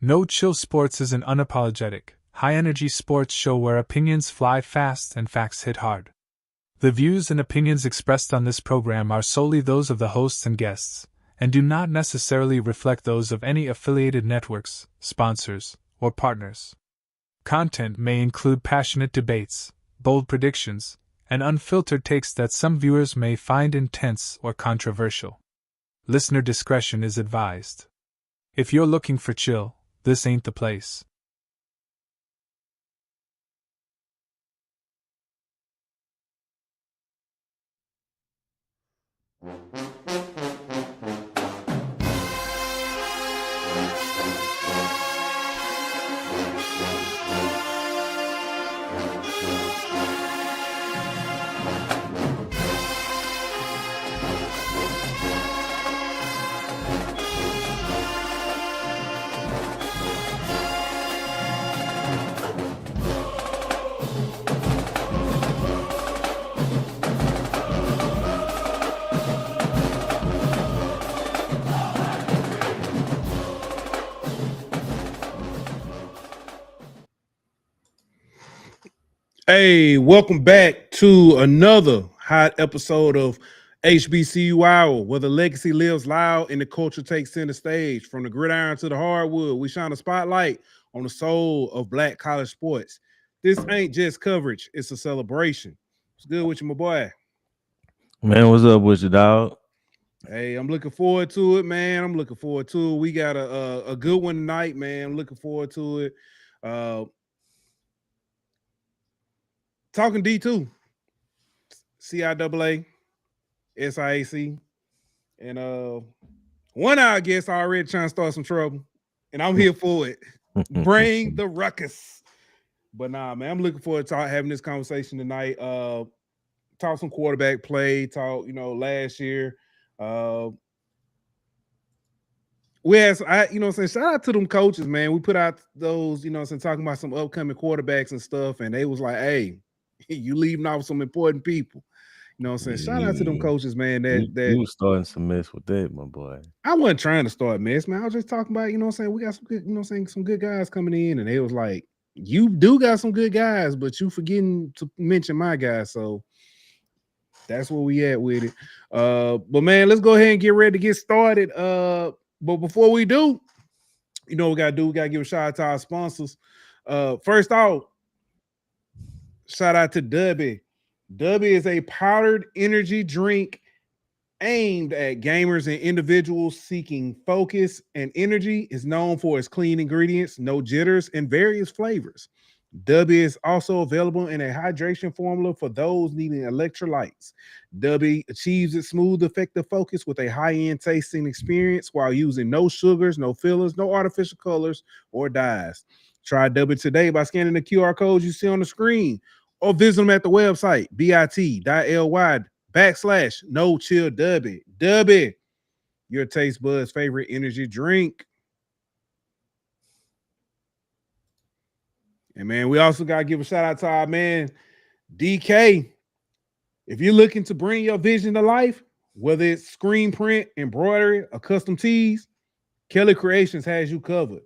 No Chill Sports is an unapologetic, high-energy sports show where opinions fly fast and facts hit hard. The views and opinions expressed on this program are solely those of the hosts and guests, and do not necessarily reflect those of any affiliated networks, sponsors, or partners. Content may include passionate debates, bold predictions, and unfiltered takes that some viewers may find intense or controversial. Listener discretion is advised. If you're looking for chill, this ain't the place. Hey, welcome back to another hot episode of HBCU Hour, where the legacy lives loud and the culture takes center stage. From the gridiron to the hardwood, we shine a spotlight on the soul of Black college sports. This ain't just coverage, it's a celebration. What's good with you, my boy? Man, what's up with you, dog? Hey, I'm looking forward to it, man. I'm looking forward to it. We got a good one tonight, man. I'm looking forward to it. Talking D2, CIAA, SIAC, and one I guess already trying to start some trouble, and I'm here for it. Bring the ruckus. But nah, man, I'm looking forward to having this conversation tonight. Talk some quarterback play, talk, last year. We had, shout out to them coaches, man. We put out those, talking about some upcoming quarterbacks and stuff, and they was like, hey, you leaving off some important people. Shout out to them coaches, man. You was starting some mess with that, my boy. I wasn't trying to start mess, man. I was just talking about, we got some good, some good guys coming in, and they was like, you do got some good guys, but you forgetting to mention my guys. So that's where we at with it. But man, let's go ahead and get ready to get started. But before we do, we gotta give a shout out to our sponsors. First off, shout out to Dubby. Dubby is a powdered energy drink aimed at gamers and individuals seeking focus and energy. Is known for its clean ingredients, no jitters, and various flavors. Dubby is also available in a hydration formula for those needing electrolytes. Dubby achieves its smooth, effective focus with a high-end tasting experience while using no sugars, no fillers, no artificial colors or dyes. Try Dubby today by scanning the QR codes you see on the screen or visit them at the website, bit.ly/no chill Dubby. Dubby, your taste buds' favorite energy drink. And man, we also got to give a shout out to our man, DK. If you're looking to bring your vision to life, whether it's screen print, embroidery, or custom tees, Kelly Creations has you covered.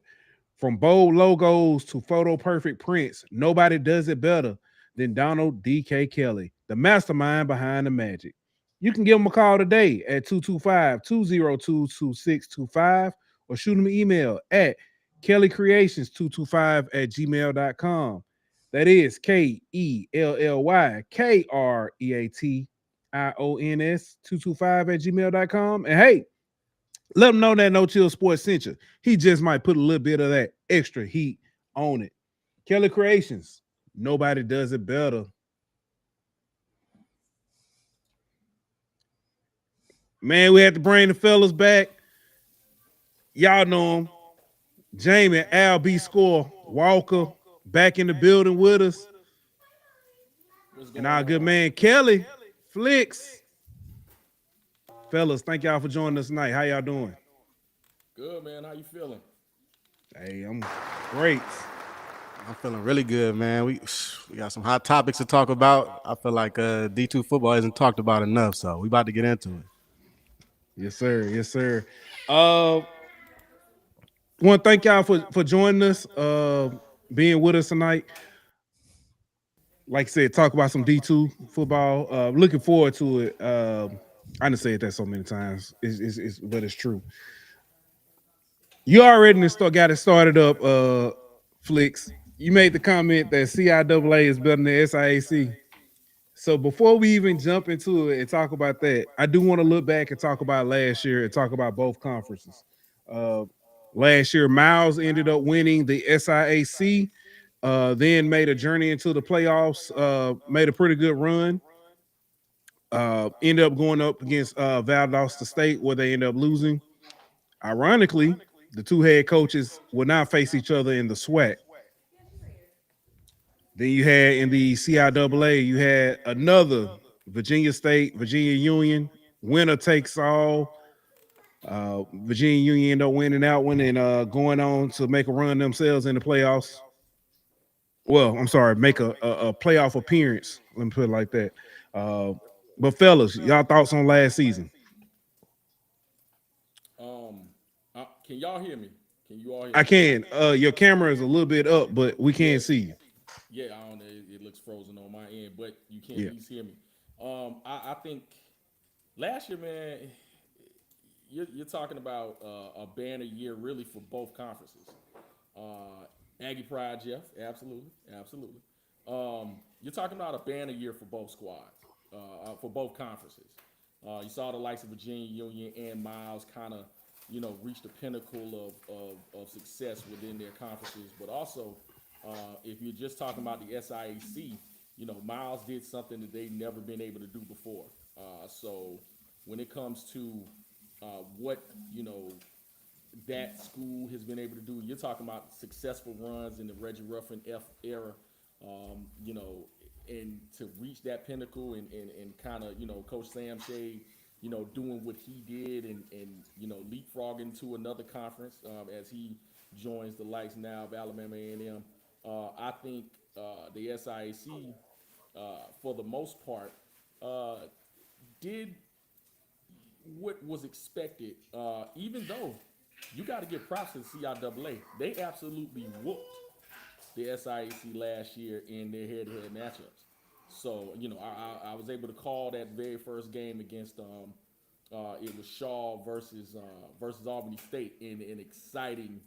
From bold logos to photo perfect prints, nobody does it better than Donald DK Kelly, the mastermind behind the magic. You can give him a call today at 225-202-2625 or shoot him an email at kellycreations225@gmail.com. That is KELLYKREATIONS225@gmail.com. And hey, let him know that No Chill Sports sent you. He just might put a little bit of that extra heat on it. Kelly Creations, nobody does it better. Man, we had to bring the fellas back. Y'all know him. Jamie, Al B. Score, Walker, back in the building with us. And our good man, Kelly, Flicks. Fellas, thank y'all for joining us tonight. How y'all doing? Good, man. How you feeling? Hey, I'm great. I'm feeling really good, man. We got some hot topics to talk about. I feel like D2 football isn't talked about enough, so we about to get into it. Yes, sir. Yes, sir. want to thank y'all for joining us, being with us tonight. Like I said, talk about some D2 football. Looking forward to it. I done said that so many times. But it's true. You already got it started up, Flicks. You made the comment that CIAA is better than the SIAC. So before we even jump into it and talk about that, I do want to look back and talk about last year and talk about both conferences. Uh, Last year, Miles ended up winning the SIAC, then made a journey into the playoffs, made a pretty good run. Ended up going up against Valdosta State, where they ended up losing. Ironically, the two head coaches will not face each other in the SWAC. Then you had in the CIAA, you had another Virginia State, Virginia Union, winner takes all. Virginia Union ended up winning that one and going on to make a run themselves in the playoffs. Well, I'm sorry, make a playoff appearance. Let me put it like that. But fellas, y'all thoughts on last season? Can y'all hear me? Can you all hear me? I can. Your camera is a little bit up, but we can't see you. Yeah, I don't know. It looks frozen on my end, but you can Yeah. at least hear me. I think last year, man, you're talking about a banner year really for both conferences. Aggie Pride, Jeff, absolutely, absolutely. You're talking about a banner year for both squads, for both conferences. You saw the likes of Virginia Union and Miles kind of, reach the pinnacle of success within their conferences. But also, if you're just talking about the SIAC, Miles did something that they've never been able to do before. So when it comes to what, that school has been able to do. You're talking about successful runs in the Reggie Ruffin F era, and to reach that pinnacle and kind of, Coach Sam Shade, doing what he did and leapfrogging to another conference as he joins the likes now of Alabama A&M. I think the SIAC, for the most part, did what was expected, even though you got to give props to the CIAA. They absolutely whooped the SIAC last year in their head-to-head matchups. So, I was able to call that very first game against it was Shaw versus Albany State in an exciting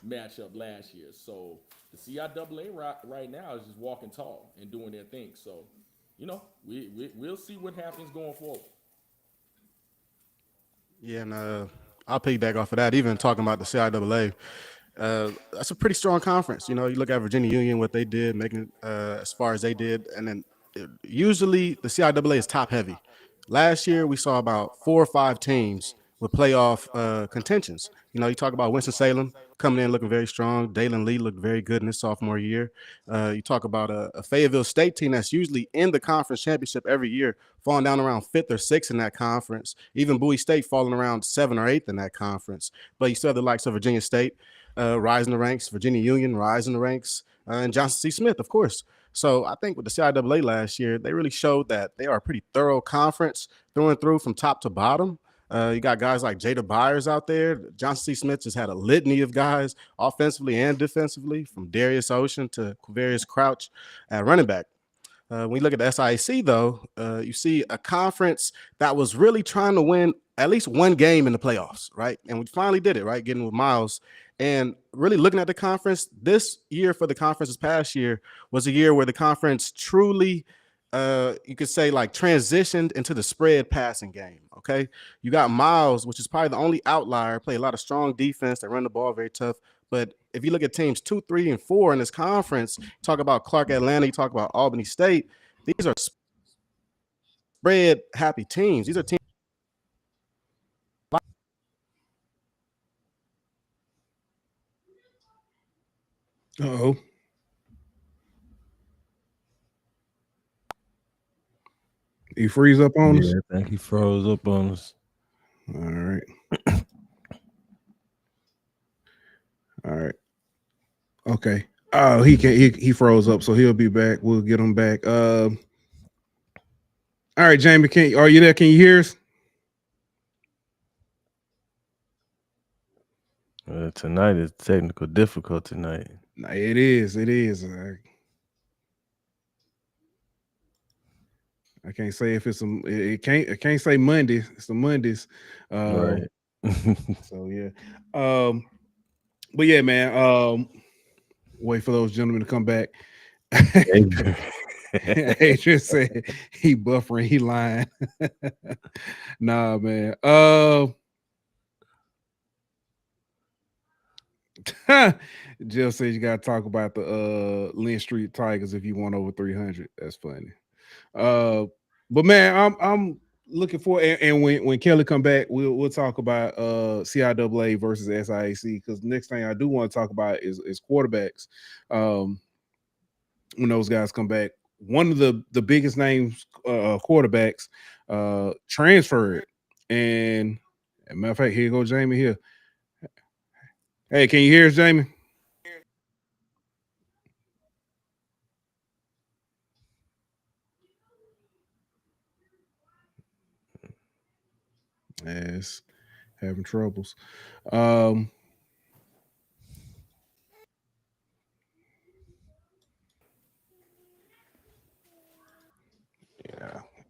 matchup last year. So the CIAA right now is just walking tall and doing their thing. So, we'll see what happens going forward. Yeah, and I'll piggyback off of that. Even talking about the CIAA, that's a pretty strong conference. You look at Virginia Union, what they did, making as far as they did, and then usually the CIAA is top heavy. Last year we saw about 4 or 5 teams with playoff contentions. You talk about Winston-Salem coming in looking very strong. Dalen Lee looked very good in his sophomore year. You talk about a Fayetteville State team that's usually in the conference championship every year, falling down around 5th or 6th in that conference. Even Bowie State falling around 7th or 8th in that conference. But you still have the likes of Virginia State rising the ranks, Virginia Union rising the ranks, and Johnson C. Smith, of course. So I think with the CIAA last year, they really showed that they are a pretty thorough conference through and through from top to bottom. You got guys like Jada Byers out there. Johnson C. Smith just had a litany of guys offensively and defensively, from Darius Ocean to Quavarius Crouch at running back. When you look at the SIAC, though, you see a conference that was really trying to win at least one game in the playoffs, right? And we finally did it, right? Getting with Miles. And really looking at the conference, this year for the conference this past year was a year where the conference truly, you could say, like transitioned into the spread passing game, okay? You got Miles, which is probably the only outlier, play a lot of strong defense. They run the ball very tough. But if you look at teams 2, 3, and 4 in this conference, talk about Clark Atlanta, you talk about Albany State, these are spread happy teams. These are teams. Uh-oh. He freeze up on us? Yeah, I think he froze up on us. All right. All right. Okay. Oh, he froze up, so he'll be back. We'll get him back. All right, Jamie, are you there? Can you hear us? Tonight is technical difficult tonight. It is. It is. I can't say if it's some. It can't. I can't say Monday. It's the Mondays. Right. So yeah. But yeah, man. Wait for those gentlemen to come back. Adrian said he buffering, he lying. Nah, man. Jill says you gotta talk about the Lynn Street Tigers if you want over 300. That's funny. But man, I'm looking for and when Kelly come back, we'll talk about CIAA versus SIAC because the next thing I do want to talk about is quarterbacks. When those guys come back, one of the biggest names quarterbacks transferred, and matter of fact, here you go Jamie here. Hey, can you hear us, Jamie? Yes, having troubles. Yeah,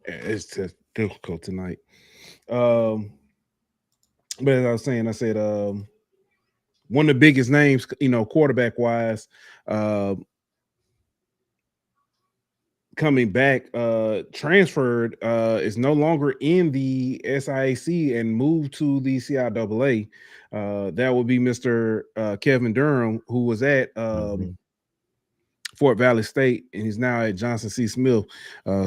it's just difficult tonight. But as I was saying, I said one of the biggest names, quarterback wise, coming back, transferred, is no longer in the SIAC and moved to the CIAA. That would be Mr. Kevin Durham, who was at Fort Valley State, and he's now at Johnson C. Smith.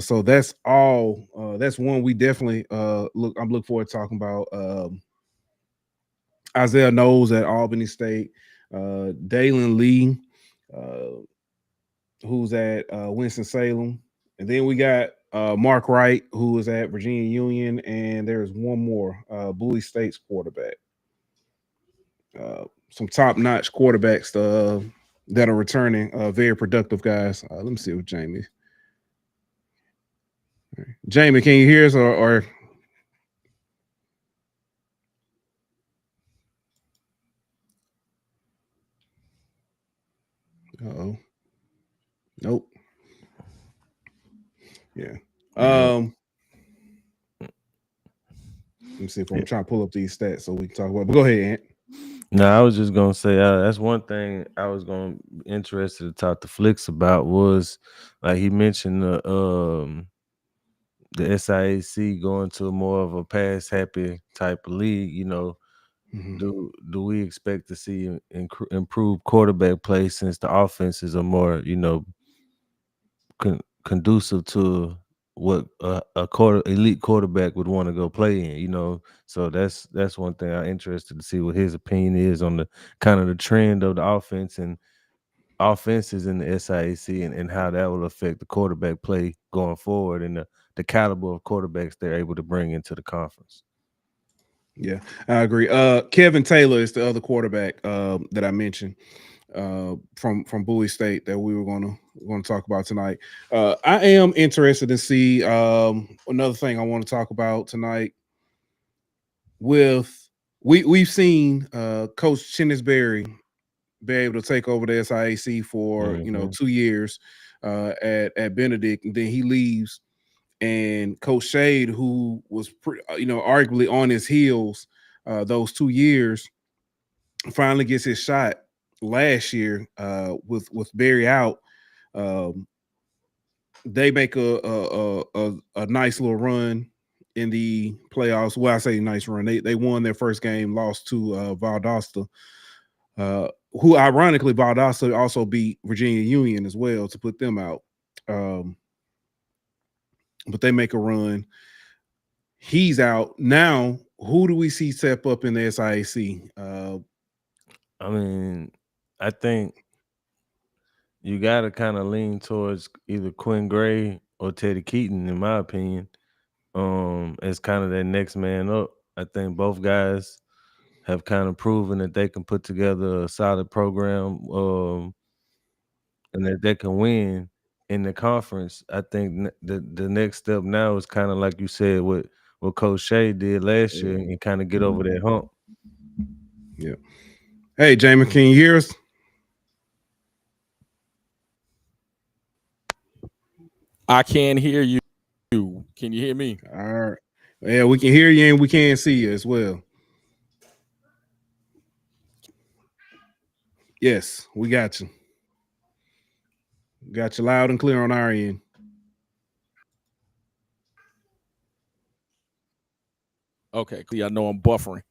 So that's all. That's one we definitely look. I'm looking forward to talking about. Isaiah Knowles at Albany State, Dalen Lee, who's at Winston-Salem. And then we got Mark Wright, who is at Virginia Union. And there's one more, Bowie State's quarterback. Some top-notch quarterbacks that are returning, very productive guys. Let me see what Jamie. Jamie, can you hear us or uh-oh. Nope. Yeah. Let me see if I'm trying to pull up these stats so we can talk about. But go ahead, Ant. No, I was just gonna say that's one thing I was gonna be interested to talk to Flicks about was like he mentioned the SIAC going to more of a pass happy type of league. Do we expect to see improved quarterback play since the offenses are more conducive to what a elite quarterback would want to go play in? So that's one thing I'm interested to see what his opinion is on the kind of the trend of the offense and offenses in the SIAC and how that will affect the quarterback play going forward and the caliber of quarterbacks they're able to bring into the conference. Yeah, I agree. Kevin Taylor is the other quarterback that I mentioned from Bowie State that we were going to talk about tonight. I am interested to see another thing I want to talk about tonight. We've seen Coach Chinnisberry be able to take over the SIAC for 2 years at Benedict, and then he leaves. And Coach Shade, who was arguably on his heels those 2 years, finally gets his shot last year with Barry out. They make a nice little run in the playoffs. Well, I say nice run. They won their first game, lost to Valdosta, who ironically Valdosta also beat Virginia Union as well to put them out. But they make a run. He's out now. Who do we see step up in the SIAC? I mean, I think you got to kind of lean towards either Quinn Gray or Teddy Keaton, in my opinion, as kind of that next man up. I think both guys have kind of proven that they can put together a solid program and that they can win in the conference. I think the next step now is kind of like you said, what Coach Shea did last year and kind of get over that hump. Yeah. Hey, Jamie, can you hear us? I can hear you. Can you hear me? All right. Yeah, we can hear you and we can see you as well. Yes, we got you. Got you loud and clear on our end. Okay, I know I'm buffering.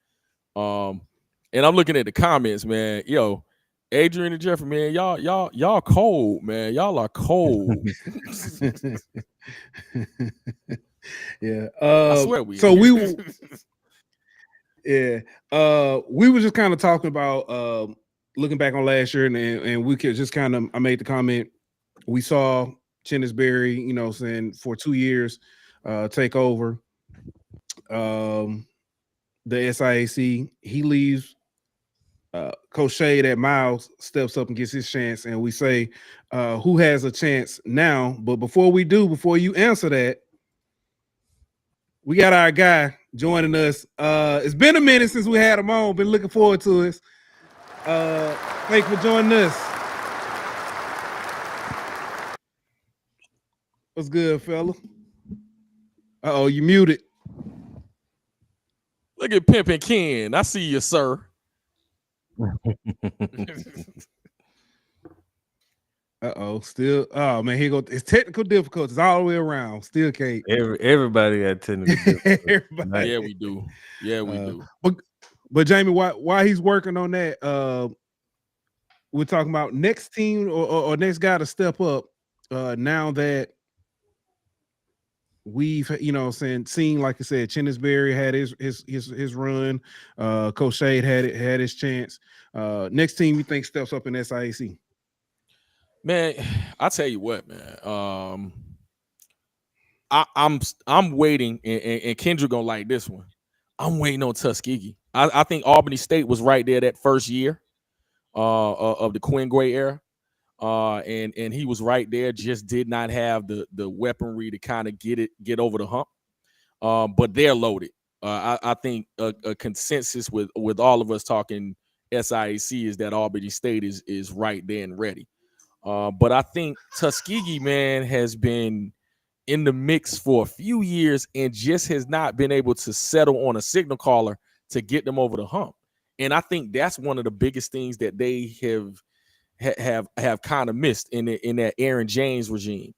And I'm looking at the comments, man. Yo, Adrian and Jeffrey, man, y'all cold, man. Y'all are cold. Yeah. I swear we in So here. yeah. We were just kind of talking about looking back on last year, and we could just kind of I made the comment. We saw Chinnisberry, saying for 2 years, take over the SIAC. He leaves. Coach Shade at Miles steps up and gets his chance, and we say, who has a chance now? But before you answer that, we got our guy joining us. It's been a minute since we had him on. Been looking forward to us. Thanks for joining us. What's good, fella? Uh-oh, you muted. Look at Pimpin' Ken. I see you, sir. Still. Oh man, here go. It's technical difficulties all the way around. Still can't. Everybody got technical difficulties. Yeah, we do. Yeah, we do. But Jamie, why he's working on that? We're talking about next team or next guy to step up. Now that we've seen, like I said, Chinnisberry had his run. Coach Shade had his chance. Next team you think steps up in SIAC? Man, I tell you what, man. I'm waiting, and Kendra gonna like this one. I'm waiting on Tuskegee. I think Albany State was right there that first year of the Quinn Gray era. And he was right there, just did not have the weaponry to kind of get over the hump. But they're loaded. I think a consensus with all of us talking SIAC is that Albany State is right there and ready. But I think Tuskegee, man, has been in the mix for a few years and just has not been able to settle on a signal caller to get them over the hump. And I think that's one of the biggest things that they have kind of missed in that Aaron James regime.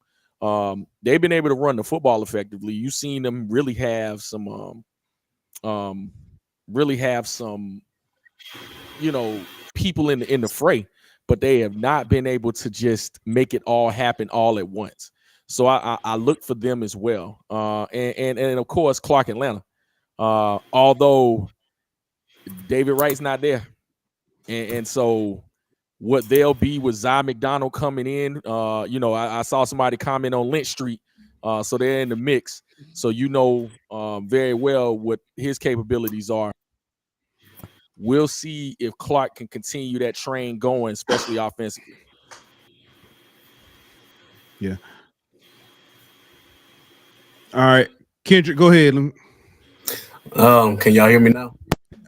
They've been able to run the football effectively. You've seen them really have some people in the fray, but they have not been able to just make it all happen all at once. So I look for them as well. And of course Clark Atlanta. Although David Wright's not there. And so what they'll be with Zy McDonald coming in. I saw somebody comment on Lynch Street. So they're in the mix. So very well what his capabilities are. We'll see if Clark can continue that train going, especially offensively. Yeah. All right. Kendrick, go ahead. Can y'all hear me now?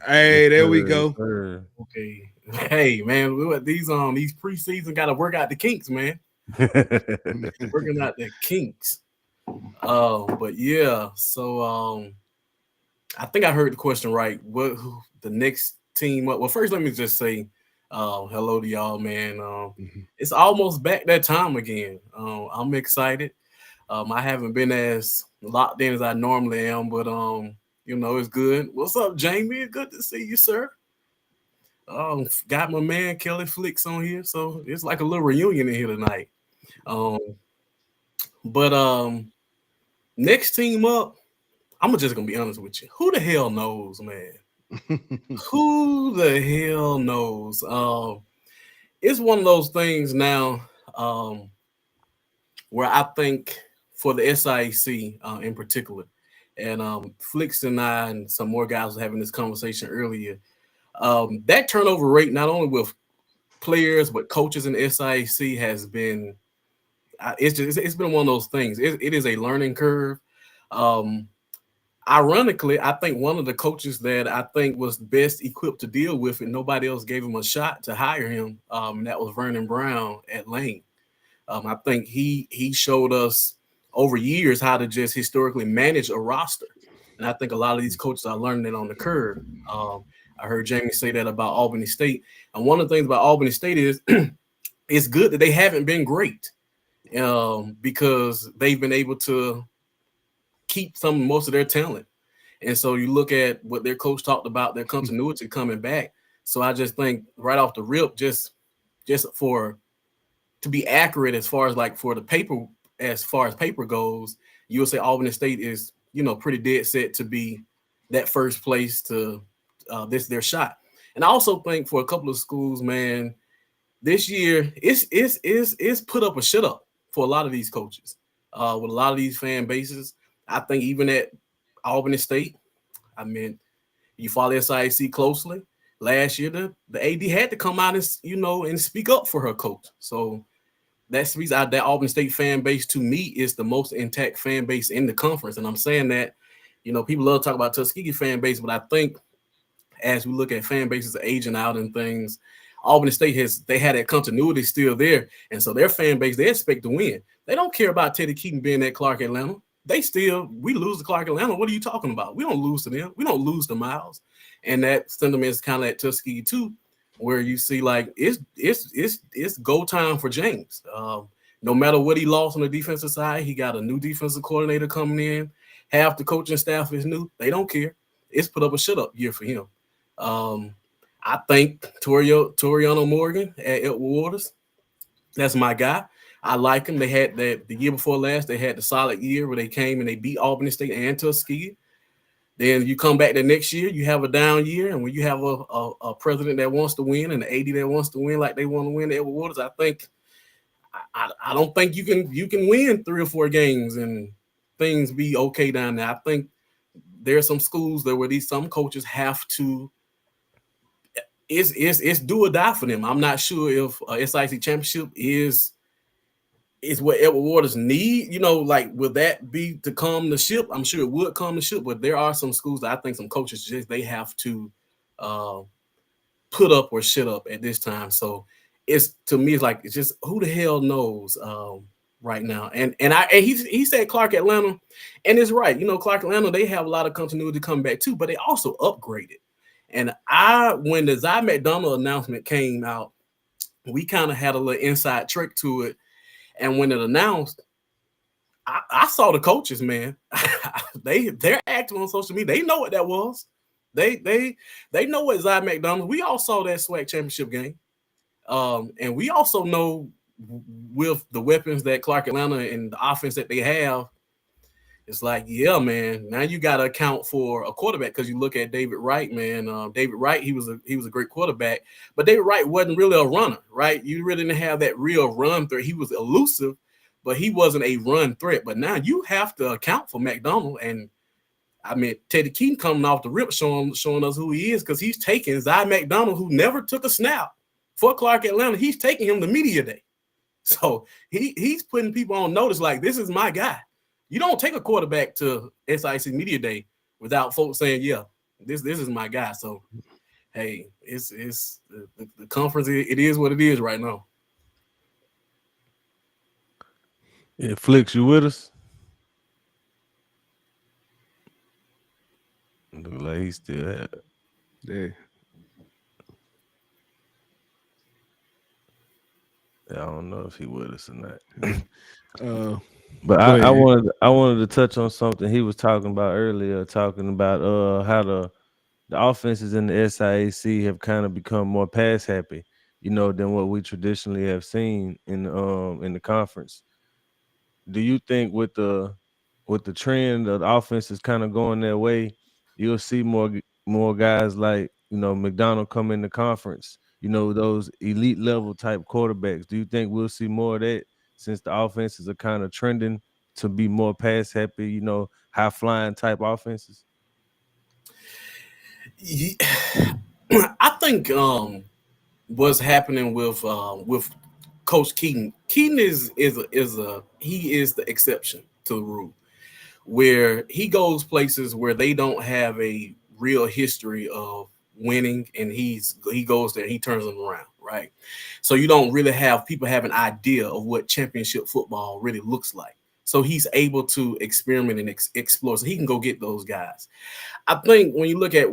Hey, there we go. Okay. Hey, man, these preseason got to work out the kinks, man. Working out the kinks. But yeah, so I think I heard the question right. Who the next team? Well, first let me just say hello to y'all, man. It's almost back that time again. I'm excited. I haven't been as locked in as I normally am, but it's good. What's up, Jamie? Good to see you, sir. Got my man Kelly Flicks on here, so it's like a little reunion in here tonight. But next team up, I'm just gonna be honest with you. Who the hell knows, man? Who the hell knows? It's one of those things now where I think for the SIAC in particular, and Flicks and I and some more guys were having this conversation earlier. That turnover rate, not only with players but coaches in the SIAC, has been it's been one of those things. It is a learning curve. ironically, I think one of the coaches that I think was best equipped to deal with it, nobody else gave him a shot to hire him. And that was Vernon Brown at Lane. I think he showed us over years how to just historically manage a roster. And I think a lot of these coaches are learning it on the curve. I heard Jamie say that about Albany State. And one of the things about Albany State is it's good that they haven't been great because they've been able to keep most of their talent. And so you look at what their coach talked about, their continuity coming back. So I just think right off the rip, just for to be accurate as far as like for the paper, as far as paper goes, you'll say Albany State is, pretty dead set to be that first place to this their shot. And I also think for a couple of schools, man, this year it's put up a shut up for a lot of these coaches with a lot of these fan bases. I think even at Albany State, I mean, you follow SIAC closely. Last year, the AD had to come out and speak up for her coach. So that's the reason that Albany State fan base to me is the most intact fan base in the conference. And I'm saying that, people love to talk about Tuskegee fan base, but I think as we look at fan bases aging out and things, Albany State they had that continuity still there. And so their fan base, they expect to win. They don't care about Teddy Keaton being at Clark Atlanta. We lose to Clark Atlanta. What are you talking about? We don't lose to them. We don't lose to Miles. And that sentiment is kind of at Tuskegee too, where you see like it's go time for James. No matter what he lost on the defensive side, he got a new defensive coordinator coming in. Half the coaching staff is new. They don't care. It's put up a shut up year for him. I think Toriano Morgan at Edward Waters, that's my guy. I like him. They had the year before last, they had the solid year where they came and they beat Albany State and Tuskegee. Then you come back the next year, you have a down year, and when you have a president that wants to win and an AD that wants to win like they want to win at Edward Waters, I think I don't think you can win 3 or 4 games and things be okay down there. I think there are some schools that where some coaches have to. It's do or die for them. I'm not sure if SIC championship is what Edward Waters need. Like will that be to calm the ship? I'm sure it would calm the ship, but there are some schools that I think some coaches they have to put up or shut up at this time. So it's just who the hell knows right now. And he said Clark Atlanta, and it's right. Clark Atlanta, they have a lot of continuity coming back too, but they also upgraded. And when the Zy McDonald announcement came out, we kind of had a little inside trick to it. And when it announced, I saw the coaches, man. They're active on social media. They know what that was. They know what Zy McDonald. We all saw that SWAC championship game. And we also know with the weapons that Clark Atlanta and the offense that they have, it's like, yeah, man, now you got to account for a quarterback because you look at David Wright, man. David Wright, he was a great quarterback, but David Wright wasn't really a runner, right? You really didn't have that real run threat. He was elusive, but he wasn't a run threat. But now you have to account for McDonald. And, I mean, Teddy Keaton coming off the rip showing us who he is because he's taking Zy McDonald, who never took a snap for Clark Atlanta. He's taking him to media day. So he's putting people on notice like, this is my guy. You don't take a quarterback to SIC Media Day without folks saying, yeah, this is my guy. So, hey, it's the conference. It is what it is right now. Yeah, Flicks, you with us? Look like he's still there. Yeah. I don't know if he with us or not. But I wanted to touch on something he was talking about earlier, talking about how the offenses in the SIAC have kind of become more pass happy, than what we traditionally have seen in the conference. Do you think with the trend of the offense is kind of going that way, you'll see more guys like McDonald come in the conference, those elite level type quarterbacks? Do you think we'll see more of that since the offenses are kind of trending to be more pass happy, high flying type offenses? Yeah. I think what's happening with Coach Keaton. Keaton is the exception to the rule. where he goes places where they don't have a real history of winning, and he goes there, he turns them around, right? So you don't really have people have an idea of what championship football really looks like. So he's able to experiment and explore. So he can go get those guys. I think when you look at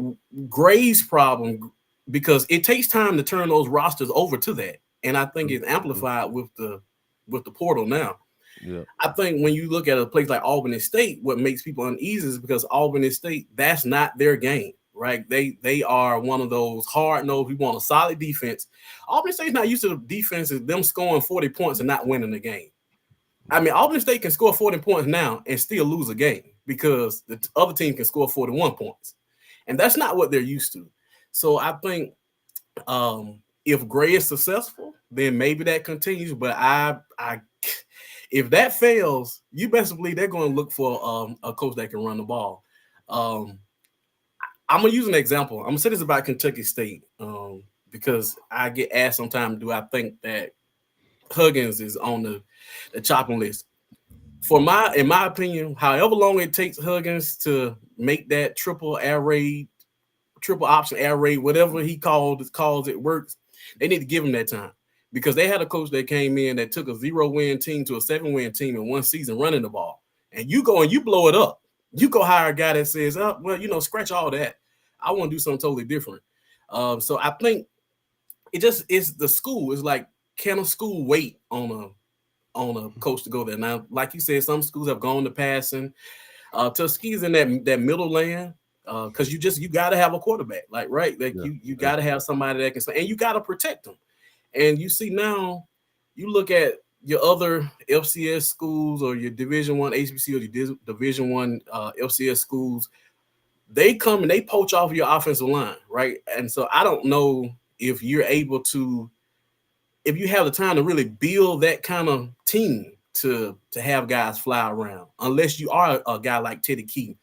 Gray's problem, because it takes time to turn those rosters over to that, and I think it's amplified with the portal now. Yeah. I think when you look at a place like Albany State, what makes people uneasy is because Albany State, that's not their game, right? They are one of those hard-nosed, we want a solid defense. Albany State's not used to the defense is them scoring 40 points and not winning the game. I mean, Albany State can score 40 points now and still lose a game because the other team can score 41 points. And that's not what they're used to. So I think if Gray is successful, then maybe that continues. But if that fails, you best believe they're going to look for a coach that can run the ball. I'm going to use an example. I'm going to say this about Kentucky State because I get asked sometimes, do I think that Huggins is on the chopping list? In my opinion, however long it takes Huggins to make that triple option air raid, whatever he calls it works, they need to give him that time. Because they had a coach that came in that took a 0-win team to a 7-win team in one season running the ball. And you go and you blow it up. You go hire a guy that says, oh, well, scratch all that. I want to do something totally different. So I think it's the school. It's like, can a school wait on a coach to go there? Now, like you said, some schools have gone to passing. Tuskegee's in that middle land because you got to have a quarterback. Like, right? Like you got to have somebody that can say, and you got to protect them. And you see now, you look at your other FCS schools or your Division I HBCU or your Division I FCS schools, they come and they poach off your offensive line, right? And so I don't know if you're able to, if you have the time to really build that kind of team to have guys fly around, unless you are a guy like Teddy Keaton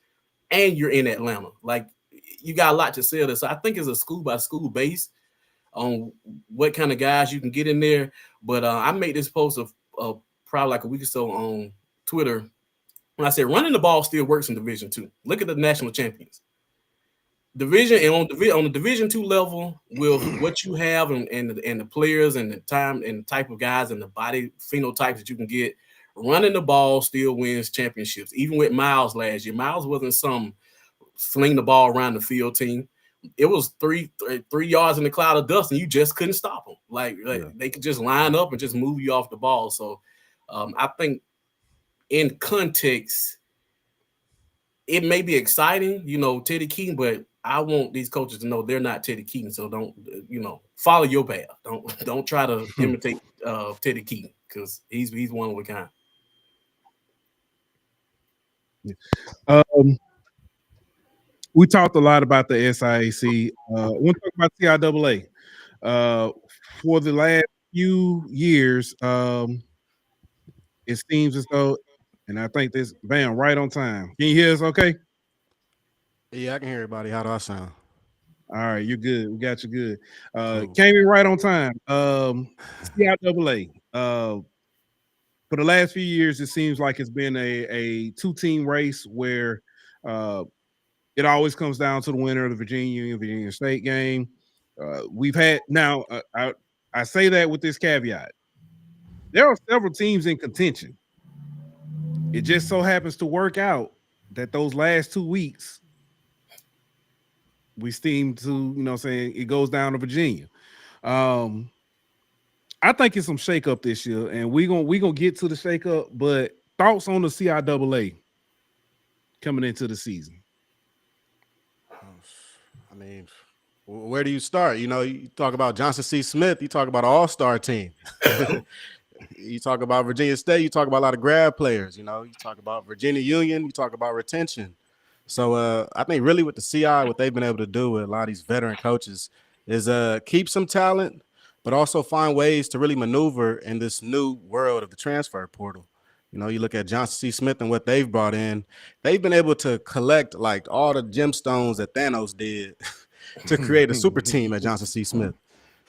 and you're in Atlanta. Like, you got a lot to sell this. So I think it's a school by school base on what kind of guys you can get in there. But I made this post of probably like a week or so on Twitter. And I said, running the ball still works in Division II. Look at the national champions. Division and on the Division II level, with what you have and the players and the time and the type of guys and the body phenotypes that you can get, running the ball still wins championships. Even with Miles last year, Miles wasn't some fling the ball around the field team. It was three yards in the cloud of dust, and you just couldn't stop them. Like they could just line up and just move you off the ball. So I think in context, it may be exciting, Teddy Keaton, but I want these coaches to know they're not Teddy Keaton. So don't, follow your path. Don't try to imitate Teddy Keaton because he's one of a kind. We talked a lot about the SIAC. I want to talk about CIAA. For the last few years, it seems as though, and I think this bam right on time. Can you hear us? Okay. Yeah, I can hear everybody. How do I sound? All right, you're good. We got you good. Cool. Came in right on time. CIAA. For the last few years, it seems like it's been a two-team race where it always comes down to the winner of the Virginia State game. We've had now. I say that with this caveat: there are several teams in contention. It just so happens to work out that those last 2 weeks, we seem to, it goes down to Virginia. I think it's some shakeup this year, and we're gonna get to the shakeup. But thoughts on the CIAA coming into the season? I mean, where do you start? You talk about Johnson C. Smith, you talk about an all-star team. You talk about Virginia State, you talk about a lot of grad players. You talk about Virginia Union, you talk about retention. So I think really with the CI, what they've been able to do with a lot of these veteran coaches is keep some talent, but also find ways to really maneuver in this new world of the transfer portal. You look at Johnson C. Smith and what they've brought in. They've been able to collect like all the gemstones that Thanos did to create a super team at Johnson C. Smith.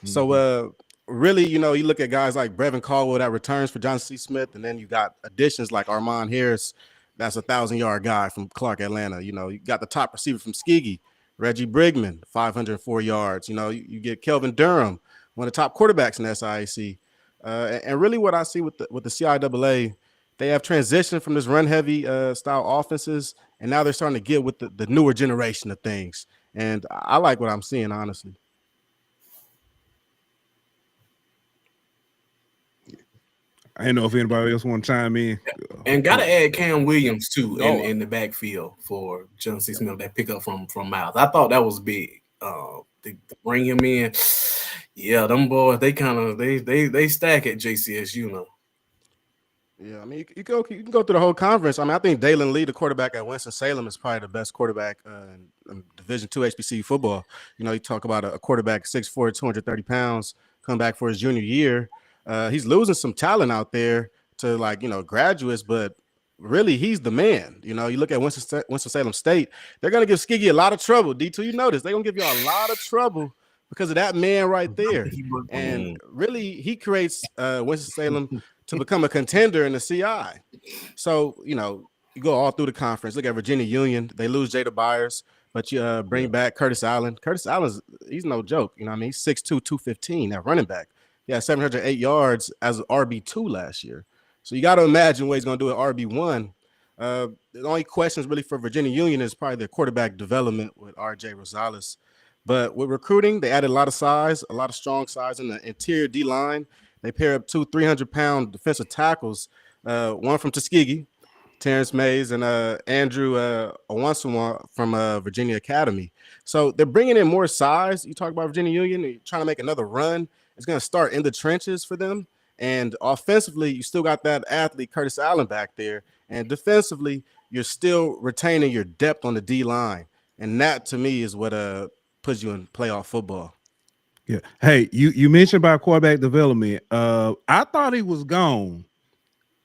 So really, you look at guys like Brevin Caldwell that returns for Johnson C. Smith, and then you got additions like Armand Harris That's a 1,000-yard guy from Clark, Atlanta. You know, you got the top receiver from Tuskegee, Reggie Brigman, 504 yards. You know, you get Kelvin Durham, one of the top quarterbacks in the SIAC. And really what I see with the CIAA, they have transitioned from this run-heavy style offenses, and now they're starting to get with the newer generation of things. And I like what I'm seeing, honestly. I didn't know if anybody else want to chime in. And gotta add Cam Williams too in the backfield for John C. Smith, that pickup from Miles. I thought that was big. To bring him in. Yeah, them boys, they kind of they stack at JCSU now. Yeah, I mean, you can go through the whole conference. I mean, I think Dalen Lee, the quarterback at Winston-Salem, is probably the best quarterback in Division II HBCU football. You know, you talk about a quarterback 6'4", 230 pounds, come back for his junior year. He's losing some talent out there to, like, you know, graduates, but really he's the man. You know, you look at Winston-Salem State, they're going to give Skiggy a lot of trouble. D2, you notice they're going to give you a lot of trouble because of that man right there. And really, he creates Winston-Salem to become a contender in the CI. So, you know, you go all through the conference. Look at Virginia Union. They lose Jada Byers, but you bring back Curtis Allen. Curtis Allen, he's no joke. You know what I mean? He's 6'2", 215, that running back. Yeah, 708 yards as an RB2 last year. So you got to imagine what he's going to do at RB1. The only questions really for Virginia Union is probably their quarterback development with RJ Rosales. But with recruiting, they added a lot of size, a lot of strong size in the interior D-line. They pair up 2 300-pound defensive tackles, one from Tuskegee, Terrence Mays, and Andrew Owansuma from Virginia Academy. So they're bringing in more size. You talk about Virginia Union, you're trying to make another run. It's going to start in the trenches for them. And offensively, you still got that athlete, Curtis Allen, back there. And defensively, you're still retaining your depth on the D-line. And that, to me, is what puts you in playoff football. Yeah. Hey, you mentioned about quarterback development. I thought he was gone,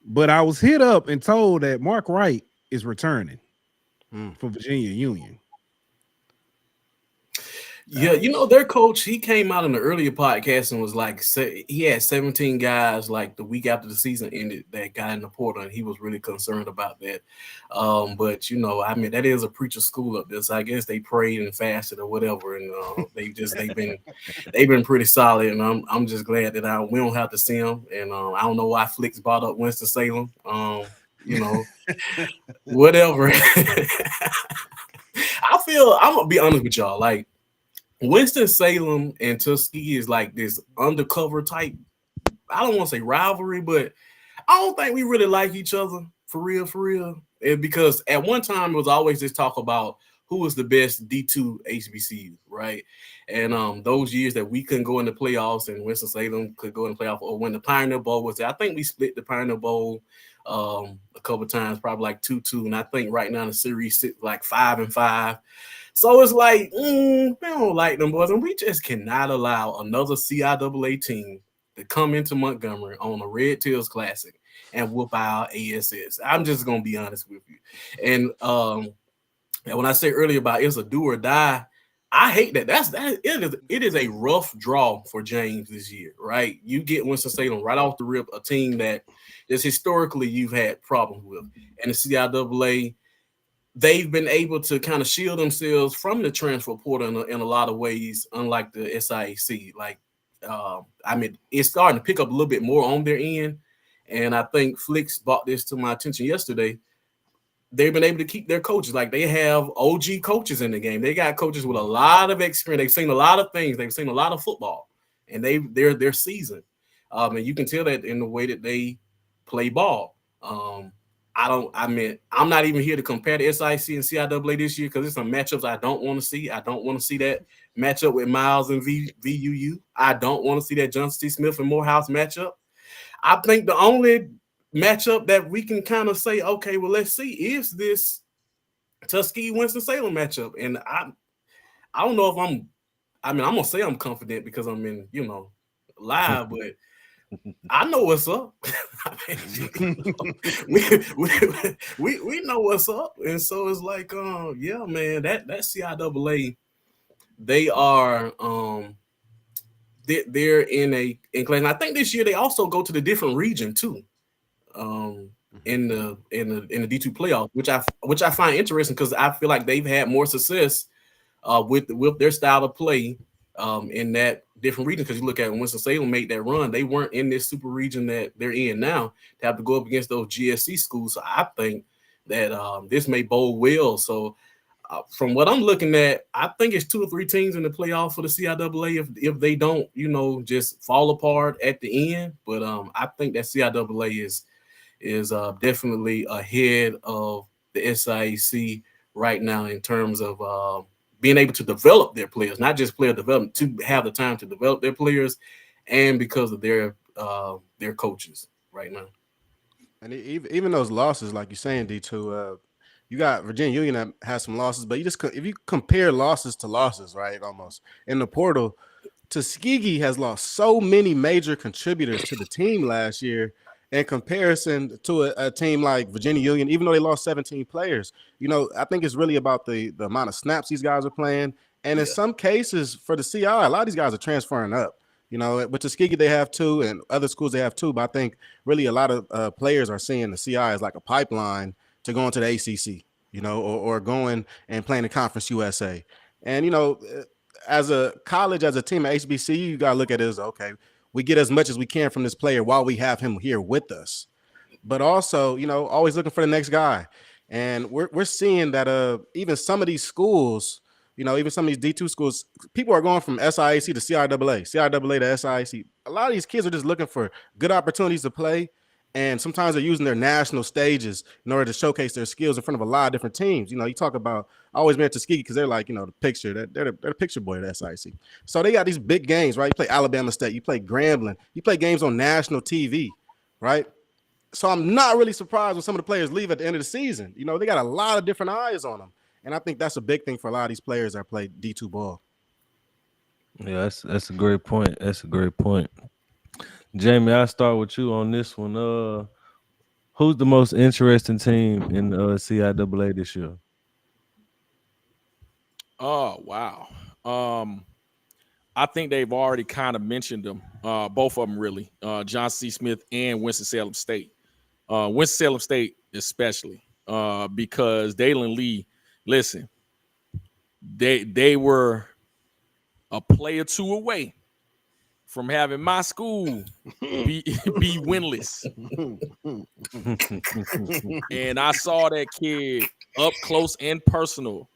but I was hit up and told that Mark Wright is returning for Virginia Union. Yeah, you know, their coach, he came out in the earlier podcast and was like, he had 17 guys like the week after the season ended that got in the portal, and he was really concerned about that. But, you know, I mean, that is a preacher school up there, so I guess they prayed and fasted or whatever, and they've been pretty solid, and I'm just glad that we don't have to see them, and I don't know why Flicks brought up Winston-Salem, you know, whatever. I'm gonna be honest with y'all, like, Winston-Salem and Tuskegee is like this undercover type, I don't want to say rivalry, but I don't think we really like each other for real. And because at one time it was always this talk about who was the best D2 HBCU, right? And those years that we couldn't go in the playoffs and Winston-Salem could go in the playoff, or when the Pioneer Bowl was there, I think we split the Pioneer Bowl a couple of times, probably like 2-2, and I think right now the series sits like 5-5. So it's like, we don't like them boys, and we just cannot allow another CIAA team to come into Montgomery on a Red Tails Classic and whoop our ASS. I'm just gonna be honest with you. And when I say earlier about it's a do or die, I hate that. It is a rough draw for James this year, right? You get Winston-Salem right off the rip, a team that is historically you've had problems with, and the CIAA. They've been able to kind of shield themselves from the transfer portal in a lot of ways, unlike the SIAC. Like, I mean, it's starting to pick up a little bit more on their end. And I think Flicks brought this to my attention yesterday. They've been able to keep their coaches. Like, they have OG coaches in the game. They got coaches with a lot of experience. They've seen a lot of things. They've seen a lot of football. And they're seasoned. And you can tell that in the way that they play ball. I'm not even here to compare the SIC and CIAA this year because there's some matchups I don't want to see. I don't want to see that matchup with Miles and VUU. I don't want to see that Johnson C. Smith and Morehouse matchup. I think the only matchup that we can kind of say, okay, well, let's see, is this Tuskegee Winston-Salem matchup. And I don't know if I'm going to say I'm confident because I'm in, live, but I know what's up. we know what's up, and so it's like, yeah, man, that CIAA, they are, they're in class. And I think this year they also go to the different region too. in the D2 playoff, which I find interesting because I feel like they've had more success with their style of play in that different region. Because you look at when Winston-Salem made that run, they weren't in this super region that they're in now to have to go up against those GSC schools. So I think that this may bode well. So from what I'm looking at, I think it's 2 or 3 teams in the playoff for the CIAA if they don't, just fall apart at the end. But I think that CIAA is definitely ahead of the SIAC right now in terms of being able to develop their players, not just player development, to have the time to develop their players, and because of their coaches right now. And even those losses, like you're saying, D2, you got Virginia Union that has some losses, but if you compare losses to losses, right, almost in the portal, Tuskegee has lost so many major contributors to the team last year in comparison to a team like Virginia Union, even though they lost 17 players. I think it's really about the amount of snaps these guys are playing. And in some cases for the CI, a lot of these guys are transferring up. With Tuskegee, they have 2, and other schools they have 2. But I think really a lot of players are seeing the CI as like a pipeline to go into the ACC, or going and playing the Conference USA. And, as a college, as a team at HBCU, you got to look at it as, okay, we get as much as we can from this player while we have him here with us. But also, always looking for the next guy. And we're seeing that even some of these schools, even some of these D2 schools, people are going from SIAC to CIAA, CIAA to SIAC. A lot of these kids are just looking for good opportunities to play. And sometimes they're using their national stages in order to showcase their skills in front of a lot of different teams. You talk about, I always been at Tuskegee because they're like, the picture, they're the picture boy at SIC. So they got these big games, right? You play Alabama State, you play Grambling, you play games on national TV, right? So I'm not really surprised when some of the players leave at the end of the season. They got a lot of different eyes on them. And I think that's a big thing for a lot of these players that play D2 ball. Yeah, that's a great point. That's a great point. Jamie, I'll start with you on this one. Who's the most interesting team in CIAA this year? Oh, wow. I think they've already kind of mentioned them, both of them really, John C. Smith and Winston-Salem State. Winston-Salem State especially, because Dalen Lee, listen, they were a play or 2 away from having my school be winless. And I saw that kid up close and personal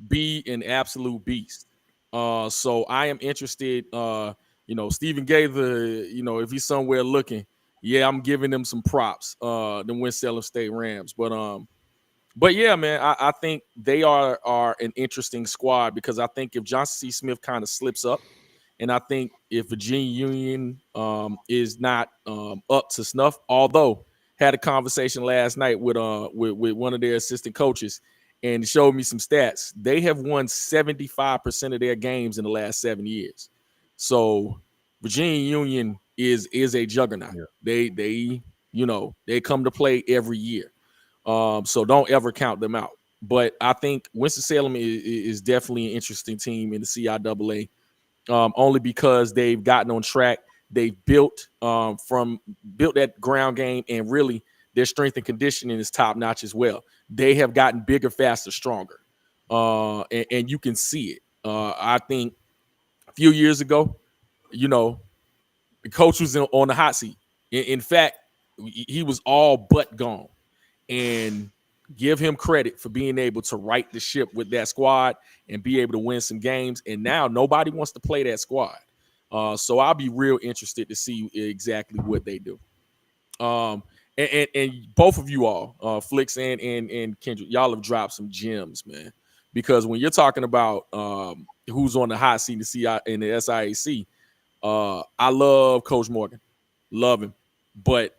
be an absolute beast. So I am interested. Stephen Gaither, if he's somewhere looking, I'm giving them some props. The Winston-Salem State Rams, but yeah, man, I think they are an interesting squad because I think if Johnson C. Smith kind of slips up, and I think if Virginia Union is not up to snuff, although had a conversation last night with one of their assistant coaches and showed me some stats. They have won 75% of their games in the last 7 years. So Virginia Union is a juggernaut. Yeah. They come to play every year. So don't ever count them out. But I think Winston-Salem is definitely an interesting team in the CIAA. Only because they've gotten on track. They've built that ground game, and really their strength and conditioning is top notch as well. They have gotten bigger, faster, stronger, and you can see it. I think a few years ago, the coach was on the hot seat. In fact, he was all but gone, and give him credit for being able to right the ship with that squad and be able to win some games. And now nobody wants to play that squad. So I'll be real interested to see exactly what they do. And both of you all, Flicks and Kendrick, y'all have dropped some gems, man. Because when you're talking about who's on the hot seat in the SIAC, I love Coach Morgan. Love him. But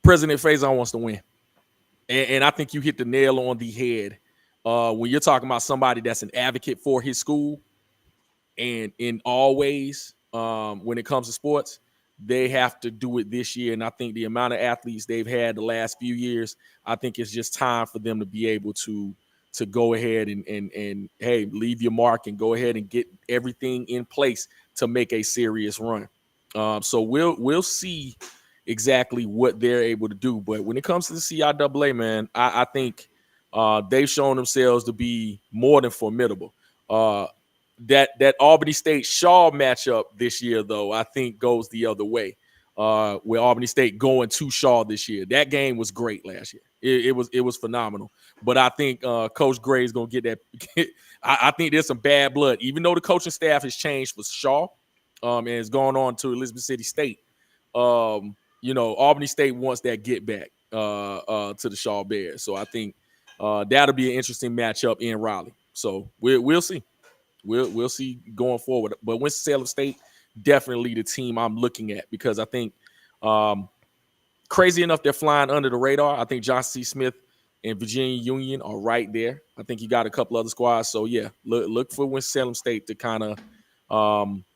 President Faison wants to win. And I think you hit the nail on the head when you're talking about somebody that's an advocate for his school, and in all ways, when it comes to sports, they have to do it this year. And I think the amount of athletes they've had the last few years, I think it's just time for them to be able to go ahead and hey, leave your mark and go ahead and get everything in place to make a serious run. So we'll see exactly what they're able to do. But when it comes to the CIAA, man, I think they've shown themselves to be more than formidable. That Albany State Shaw matchup this year, though, I think goes the other way. With Albany State going to Shaw this year, that game was great last year. It was phenomenal. But I think Coach Gray is going to get that. I think there's some bad blood, even though the coaching staff has changed for Shaw, and it's gone on to Elizabeth City State. Albany State wants that get back to the Shaw Bears. So I think that'll be an interesting matchup in Raleigh. So we'll see. We'll see going forward. But Winston-Salem State, definitely the team I'm looking at, because I think crazy enough, they're flying under the radar. I think Johnson C. Smith and Virginia Union are right there. I think you got a couple other squads. So yeah, look for Winston-Salem State to kind of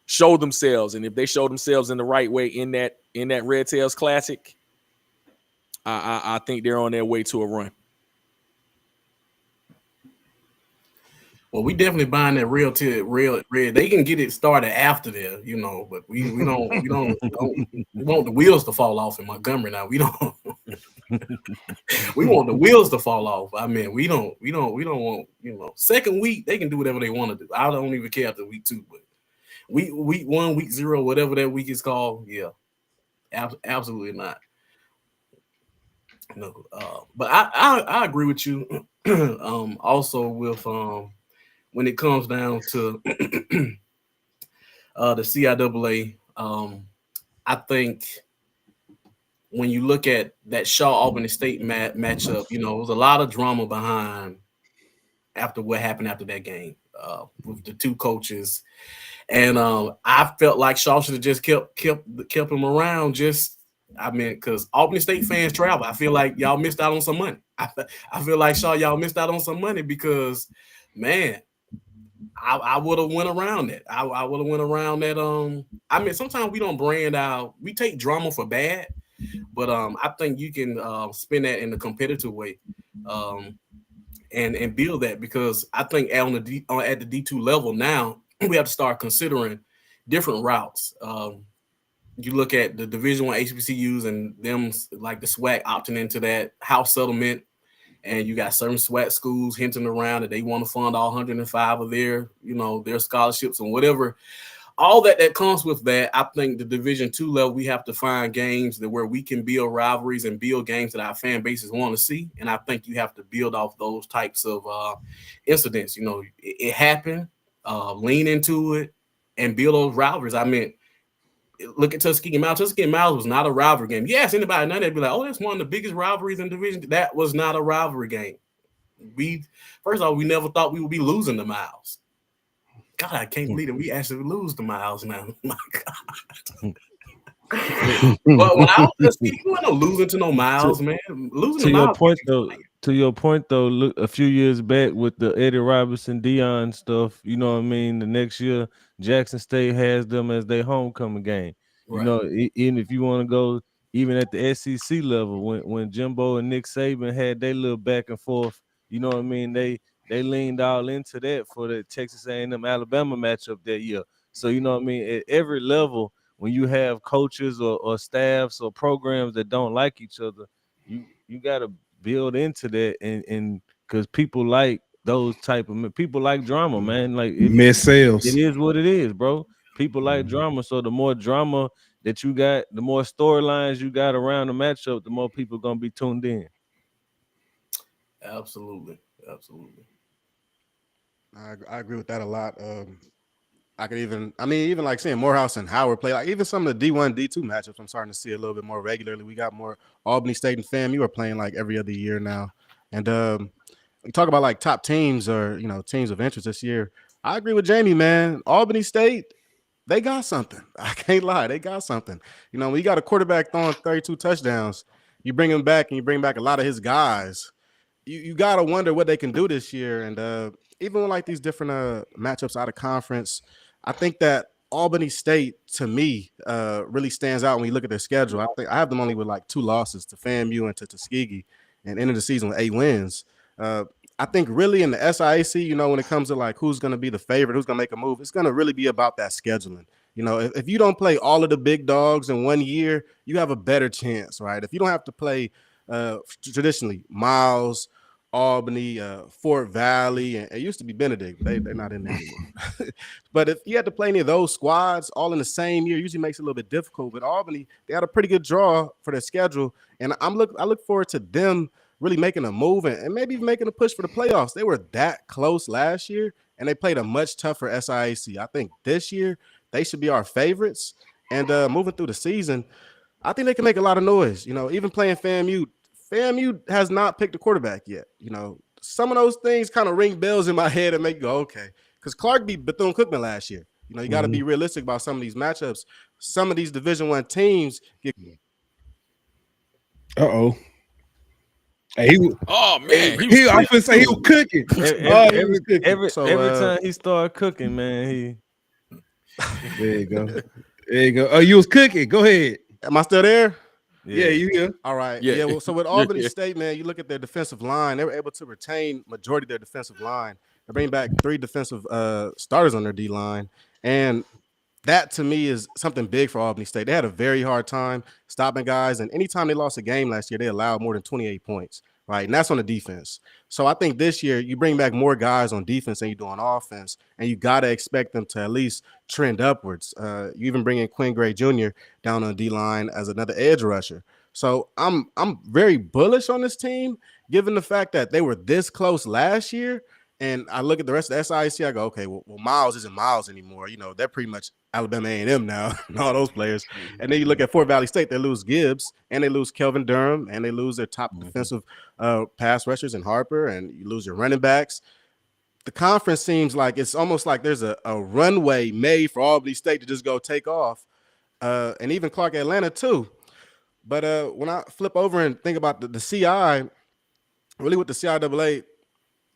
show themselves. And if they show themselves in the right way in that Red Tails Classic, I think they're on their way to a run. Well, we definitely buying that real red. They can get it started after there, but we don't we want the wheels to fall off in Montgomery now. We don't we want the wheels to fall off. I mean, we don't want, second week they can do whatever they want to do. I don't even care after week 2, but week 1, week 0, whatever that week is called, yeah. Absolutely not. No, but I agree with you. Also with when it comes down to the CIAA, I think when you look at that Shaw-Albany State matchup, there was a lot of drama behind after what happened after that game with the two coaches. And I felt like Shaw should have just kept him around. Because Albany State fans travel. I feel like y'all missed out on some money. I feel like Shaw, y'all missed out on some money because, man, I would have went around that. I would have went around that. Sometimes we don't brand out. We take drama for bad, but I think you can spin that in a competitive way, and build that, because I think at the D2 level now we have to start considering different routes. You look at the Division I HBCUs and them, like the SWAC opting into that house settlement, and you got certain SWAC schools hinting around that they want to fund all 105 of their scholarships and whatever. All that comes with that. I think the Division II level, we have to find games where we can build rivalries and build games that our fan bases want to see. And I think you have to build off those types of incidents. It happened, lean into it, and build those rivalries. Look at Tuskegee Miles. Tuskegee Miles was not a rivalry game. You ask anybody now, they'd be like, "Oh, that's one of the biggest rivalries in division." That was not a rivalry game. First of all, we never thought we would be losing the Miles. God, I can't believe that we actually lose the Miles now. My God. But when I was Tuskegee, you weren't losing to no Miles, man. Losing to Miles. To your point, though, look, a few years back with the Eddie Robinson, Dion stuff, you know what I mean? The next year, Jackson State has them as their homecoming game. Right. Even if you want to go, even at the SEC level, when Jimbo and Nick Saban had their little back and forth, you know what I mean? They leaned all into that for the Texas A&M Alabama matchup that year. So, you know what I mean? At every level, when you have coaches or staffs or programs that don't like each other, you got to build into that, and because people like those type of people like drama, man. Like miss sales. It is what it is, bro. People like drama, so the more drama that you got, the more storylines you got around the matchup, the more people gonna be tuned in. Absolutely. I agree with that a lot. I could even like seeing Morehouse and Howard play, like even some of the D1, D2 matchups, I'm starting to see a little bit more regularly. We got more Albany State and FAMU are playing like every other year now. And we talk about like top teams or, teams of interest this year. I agree with Jamie, man. Albany State, they got something. I can't lie. They got something. When you got a quarterback throwing 32 touchdowns, you bring him back and you bring back a lot of his guys. You got to wonder what they can do this year. And even with like these different matchups out of conference, I think that Albany State, to me, really stands out when you look at their schedule. I think I have them only with like 2 losses to FAMU and to Tuskegee, and ended the season with 8 wins. I think really in the SIAC, when it comes to like who's going to be the favorite, who's going to make a move, it's going to really be about that scheduling. You know, if you don't play all of the big dogs in 1 year, you have a better chance, right? If you don't have to play traditionally Miles, Albany, Fort Valley, and it used to be Benedict, but they're not in there anymore. But if you had to play any of those squads all in the same year, usually makes it a little bit difficult. But Albany, they had a pretty good draw for their schedule, and I look forward to them really making a move and maybe even making a push for the playoffs. They were that close last year, and they played a much tougher SIAC. I think this year they should be our favorites. And moving through the season, I think they can make a lot of noise. You know, even playing FAMU has not picked a quarterback yet. You know, some of those things kind of ring bells in my head and make you go, okay. Because Clark beat Bethune-Cookman last year. You know, you got to be realistic about some of these matchups. Some of these Division I teams get. Uh-oh. Hey, oh man, I was gonna say he was cooking. Every time he started cooking, man, there you go. There you go. Oh, you was cooking. Go ahead. Am I still there? Yeah, you here. All right. Yeah. Well, so with Albany State, man, you look at their defensive line, they were able to retain majority of their defensive line. They bring back 3 defensive starters on their D line. And that to me is something big for Albany State. They had a very hard time stopping guys, and anytime they lost a game last year, they allowed more than 28 points, right? And that's on the defense. So I think this year you bring back more guys on defense than you do on offense, and you got to expect them to at least trend upwards. You even bring in Quinn Gray Jr. down on the D-line as another edge rusher. So I'm very bullish on this team, given the fact that they were this close last year. And I look at the rest of the SIC, I go, okay, well, Miles isn't Miles anymore. You know, they're pretty much Alabama A&M now, and all those players. And then you look at Fort Valley State, they lose Gibbs, and they lose Kelvin Durham, and they lose their top defensive pass rushers in Harper, and you lose your running backs. The conference seems like it's almost like there's a runway made for Albany State to just go take off, and even Clark Atlanta too. But when I flip over and think about the CI, really with the CIAA,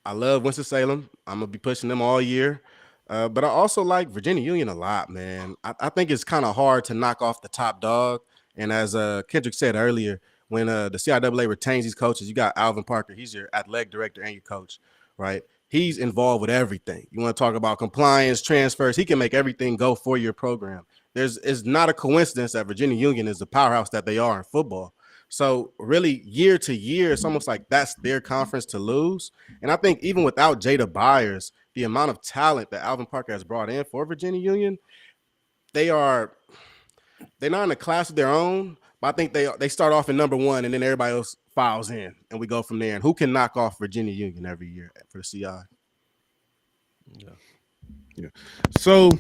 I love Winston-Salem. I'm going to be pushing them all year. But I also like Virginia Union a lot, man. I think it's kind of hard to knock off the top dog. And as Kendrick said earlier, when the CIAA retains these coaches, you got Alvin Parker. He's your athletic director and your coach, right? He's involved with everything. You want to talk about compliance, transfers. He can make everything go for your program. It's not a coincidence that Virginia Union is the powerhouse that they are in football. So really year to year, it's almost like that's their conference to lose. And I think even without Jada Byers, the amount of talent that Alvin Parker has brought in for Virginia Union, they're not in a class of their own, but I think they start off in number 1 and then everybody else files in and we go from there. And who can knock off Virginia Union every year for the CI? Yeah. So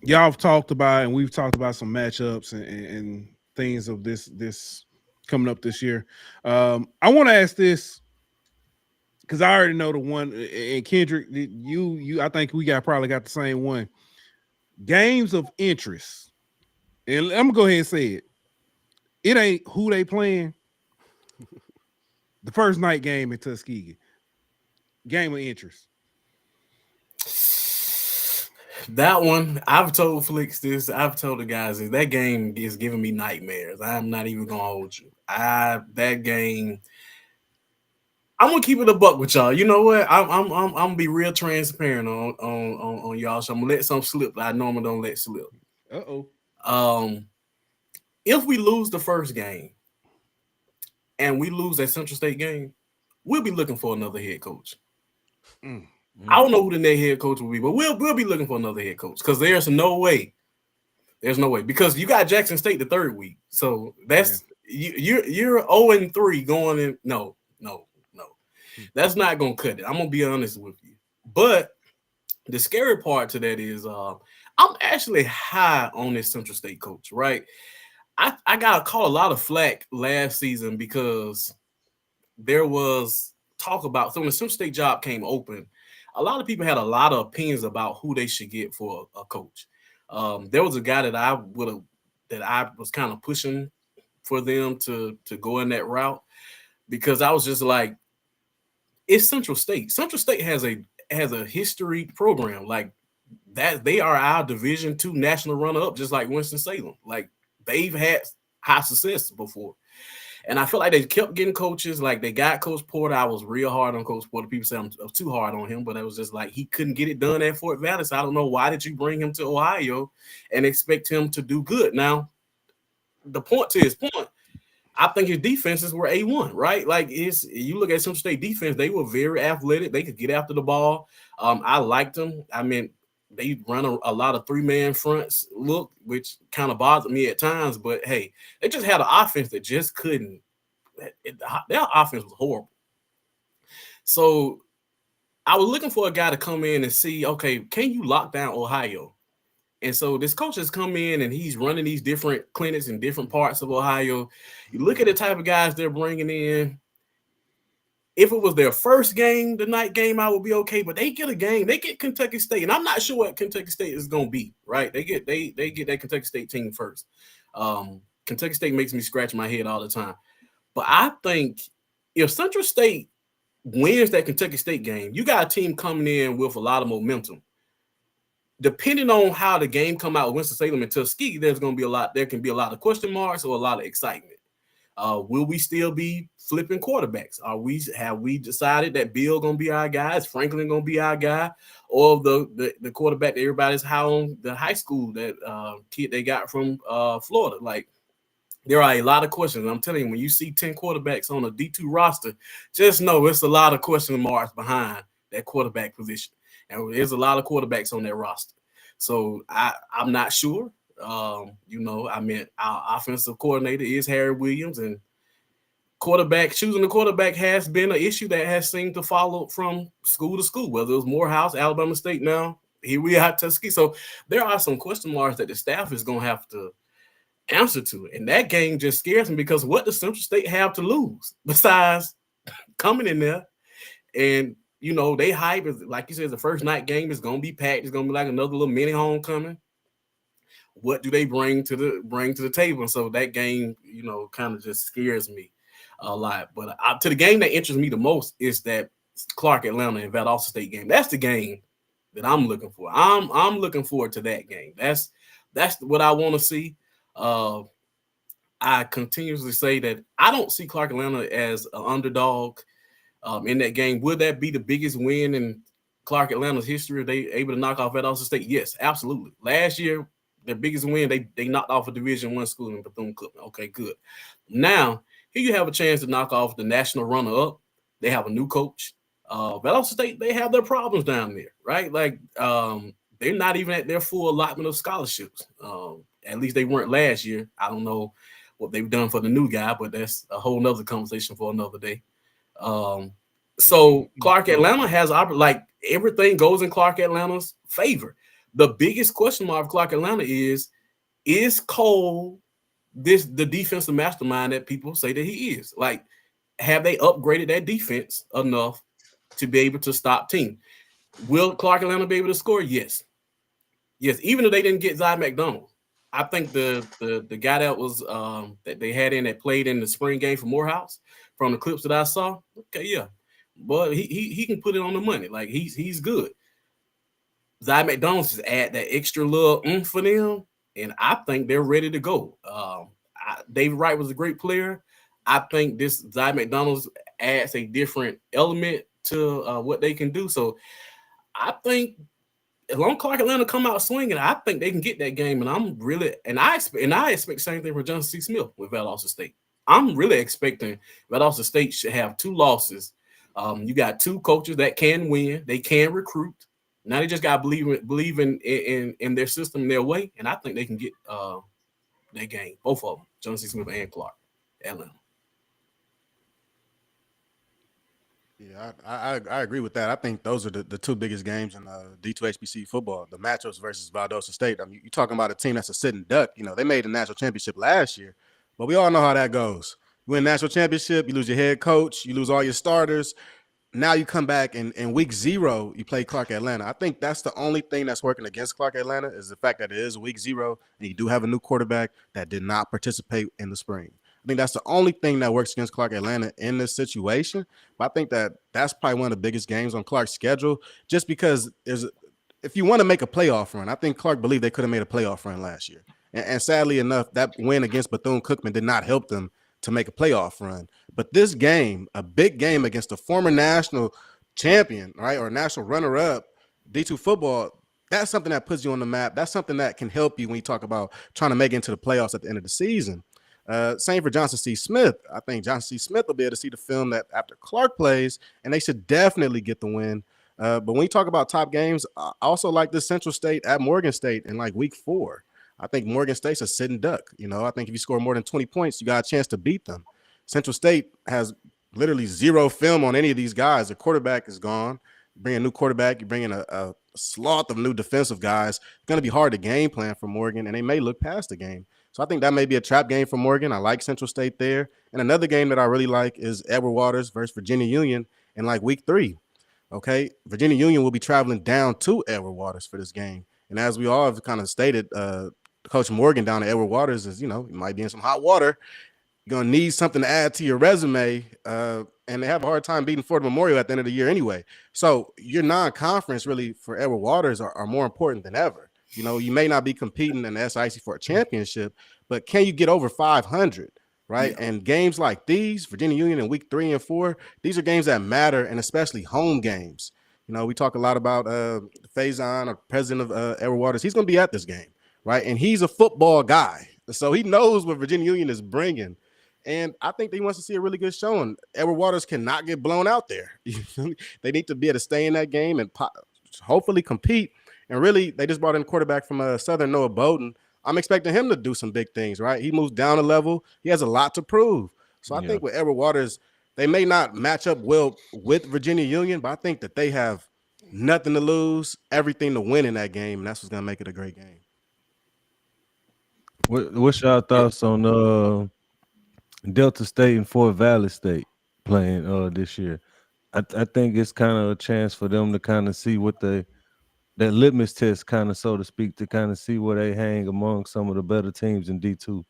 y'all have talked about, and we've talked about some matchups and things of this coming up this year. I want to ask this because I already know the one. And Kendrick, I think we probably got the same one. Games of interest, and I'm gonna go ahead and say it. It ain't who they playing. The first night game in Tuskegee. Game of interest. That one, I've told Flix this. I've told the guys this. That game is giving me nightmares. I'm not even gonna hold you. That game. I'm gonna keep it a buck with y'all. You know what? I'm gonna be real transparent on y'all. So I'm gonna let some slip that I normally don't let slip. If we lose the first game and we lose that Central State game, we'll be looking for another head coach. I don't know who the next head coach will be, but we'll be looking for another head coach because there's no way. There's no way because you got Jackson State the third week, so that's you're 0-3 going in. No, that's not gonna cut it. I'm gonna be honest with you. But the scary part to that is I'm actually high on this Central State coach, right? I got caught a lot of flack last season because there was talk about so when the Central State job came open, a lot of people had a lot of opinions about who they should get for a coach. There was a guy that I was kind of pushing for them to go in that route because I was just like, it's Central State. Central State has a history program like that. They are our Division II national runner-up, just like Winston-Salem. Like they've had high success before. And I feel like they kept getting coaches. Like they got Coach Porter. I was real hard on Coach Porter. People say I'm too hard on him, but it was just like he couldn't get it done at Fort Valley. So I don't know, why did you bring him to Ohio and expect him to do good? Now, the point to his point, I think his defenses were A1, right? Like you look at Central State defense, they were very athletic. They could get after the ball. I liked them. I mean, they run a lot of 3-man fronts look, which kind of bothered me at times. But hey, they just had an offense that just couldn't. Their offense was horrible. So I was looking for a guy to come in and see, okay, can you lock down Ohio? And so this coach has come in and he's running these different clinics in different parts of Ohio. You look at the type of guys they're bringing in. If it was their first game, the night game, I would be okay. But they get a game, they get Kentucky State, and I'm not sure what Kentucky State is going to be. Right? They get that Kentucky State team first. Kentucky State makes me scratch my head all the time. But I think if Central State wins that Kentucky State game, you got a team coming in with a lot of momentum. Depending on how the game come out with Winston-Salem and Tuskegee, there can be a lot of question marks or a lot of excitement. Will we still be flipping quarterbacks? Have we decided that Bill gonna be our guy? Is Franklin gonna be our guy? Or the quarterback that everybody's high on, the high school that kid they got from Florida? Like, there are a lot of questions. I'm telling you, when you see 10 quarterbacks on a D2 roster, just know it's a lot of question marks behind that quarterback position. And there's a lot of quarterbacks on that roster. So I'm not sure. Our offensive coordinator is Harry Williams, and choosing the quarterback has been an issue that has seemed to follow from school to school, whether it was Morehouse, Alabama State. Now here we are at Tuskegee. So there are some question marks that the staff is going to have to answer to. And that game just scares me, because what does Central State have to lose besides coming in there? And they hype is, like you said, the first night game is going to be packed. It's going to be like another little mini homecoming. What do they bring to the table? And so that game, kind of just scares me a lot. But to the game that interests me the most is that Clark Atlanta and Valdosta State game. That's the game that I'm looking for. I'm looking forward to that game. That's what I want to see. I continuously say that I don't see Clark Atlanta as an underdog in that game. Would that be the biggest win in Clark Atlanta's history? Are they able to knock off Valdosta State? Yes, absolutely. Last year, their biggest win, they knocked off a Division I school in Bethune-Cookman. Okay, good. Now, here you have a chance to knock off the national runner-up. They have a new coach. Valdosta State, they have their problems down there, right? Like, they're not even at their full allotment of scholarships. At least they weren't last year. I don't know what they've done for the new guy, but that's a whole nother conversation for another day. So Clark Atlanta has, like, everything goes in Clark Atlanta's favor. The biggest question mark of Clark Atlanta is Cole the defensive mastermind that people say that he is? Like, have they upgraded that defense enough to be able to stop team? Will Clark Atlanta be able to score? Yes. Even if they didn't get Zy McDonald, I think the guy that was that they had in that played in the spring game for Morehouse, from the clips that I saw, okay, yeah, but he can put it on the money. Like, he's good. Zy McDonald's just add that extra little oomph for them, and I think they're ready to go. David Wright was a great player. I think this Zy McDonald's adds a different element to what they can do. So I think as long as Clark Atlanta come out swinging, I think they can get that game. And I expect the same thing for Johnson C. Smith with Valdosta State. I'm really expecting Valdosta State should have 2 losses. You got 2 coaches that can win. They can recruit. Now they just got to believe in their system and their way, and I think they can get that game. Both of them, Johnson C. Smith and Clark Atlanta. Yeah, I agree with that. I think those are the 2 biggest games in D2 HBCU football, the matchups versus Valdosta State. I mean, you're talking about a team that's a sitting duck. They made the national championship last year, but we all know how that goes. You win national championship, you lose your head coach, you lose all your starters. Now you come back in week 0, you play Clark Atlanta. I think that's the only thing that's working against Clark Atlanta is the fact that it is week 0 and you do have a new quarterback that did not participate in the spring. I think that's the only thing that works against Clark Atlanta in this situation. But I think that's probably one of the biggest games on Clark's schedule, just because if you want to make a playoff run, I think Clark believed they could have made a playoff run last year. And sadly enough, that win against Bethune-Cookman did not help them to make a playoff run. But this game, a big game against a former national champion, right, or national runner-up, D2 football, that's something that puts you on the map. That's something that can help you when you talk about trying to make it into the playoffs at the end of the season. Same for Johnson C. Smith. I think Johnson C. Smith will be able to see the film that after Clark plays, and they should definitely get the win. But when you talk about top games, I also like this Central State at Morgan State in like week 4. I think Morgan State's a sitting duck. You know, I think if you score more than 20 points, you got a chance to beat them. Central State has literally zero film on any of these guys. The quarterback is gone. Bring a new quarterback, you bring in a sloth of new defensive guys. It's going to be hard to game plan for Morgan, and they may look past the game. So I think that may be a trap game for Morgan. I like Central State there. And another game that I really like is Edward Waters versus Virginia Union in like week 3. Okay, Virginia Union will be traveling down to Edward Waters for this game. And as we all have kind of stated, Coach Morgan down at Edward Waters is, you know, you might be in some hot water. You're going to need something to add to your resume. And they have a hard time beating Ford Memorial at the end of the year anyway. So your non-conference really for Edward Waters are more important than ever. You know, you may not be competing in the SIC for a championship, but can you get over 500, right? Yeah. And games like these, Virginia Union in week 3 and 4, these are games that matter, and especially home games. You know, we talk a lot about Faison, or president of Edward Waters. He's going to be at this game, right? And he's a football guy, so he knows what Virginia Union is bringing. And I think he wants to see a really good showing. Edward Waters cannot get blown out there. They need to be able to stay in that game and hopefully compete. And really, they just brought in a quarterback from Southern, Noah Bowden. I'm expecting him to do some big things, right? He moves down a level. He has a lot to prove. So I think with Edward Waters, they may not match up well with Virginia Union, but I think that they have nothing to lose, everything to win in that game, and that's what's going to make it a great game. What's your thoughts on Delta State and Fort Valley State playing this year? I think it's kind of a chance for them to kind of see what that litmus test, kind of, so to speak, to kind of see where they hang among some of the better teams in D2.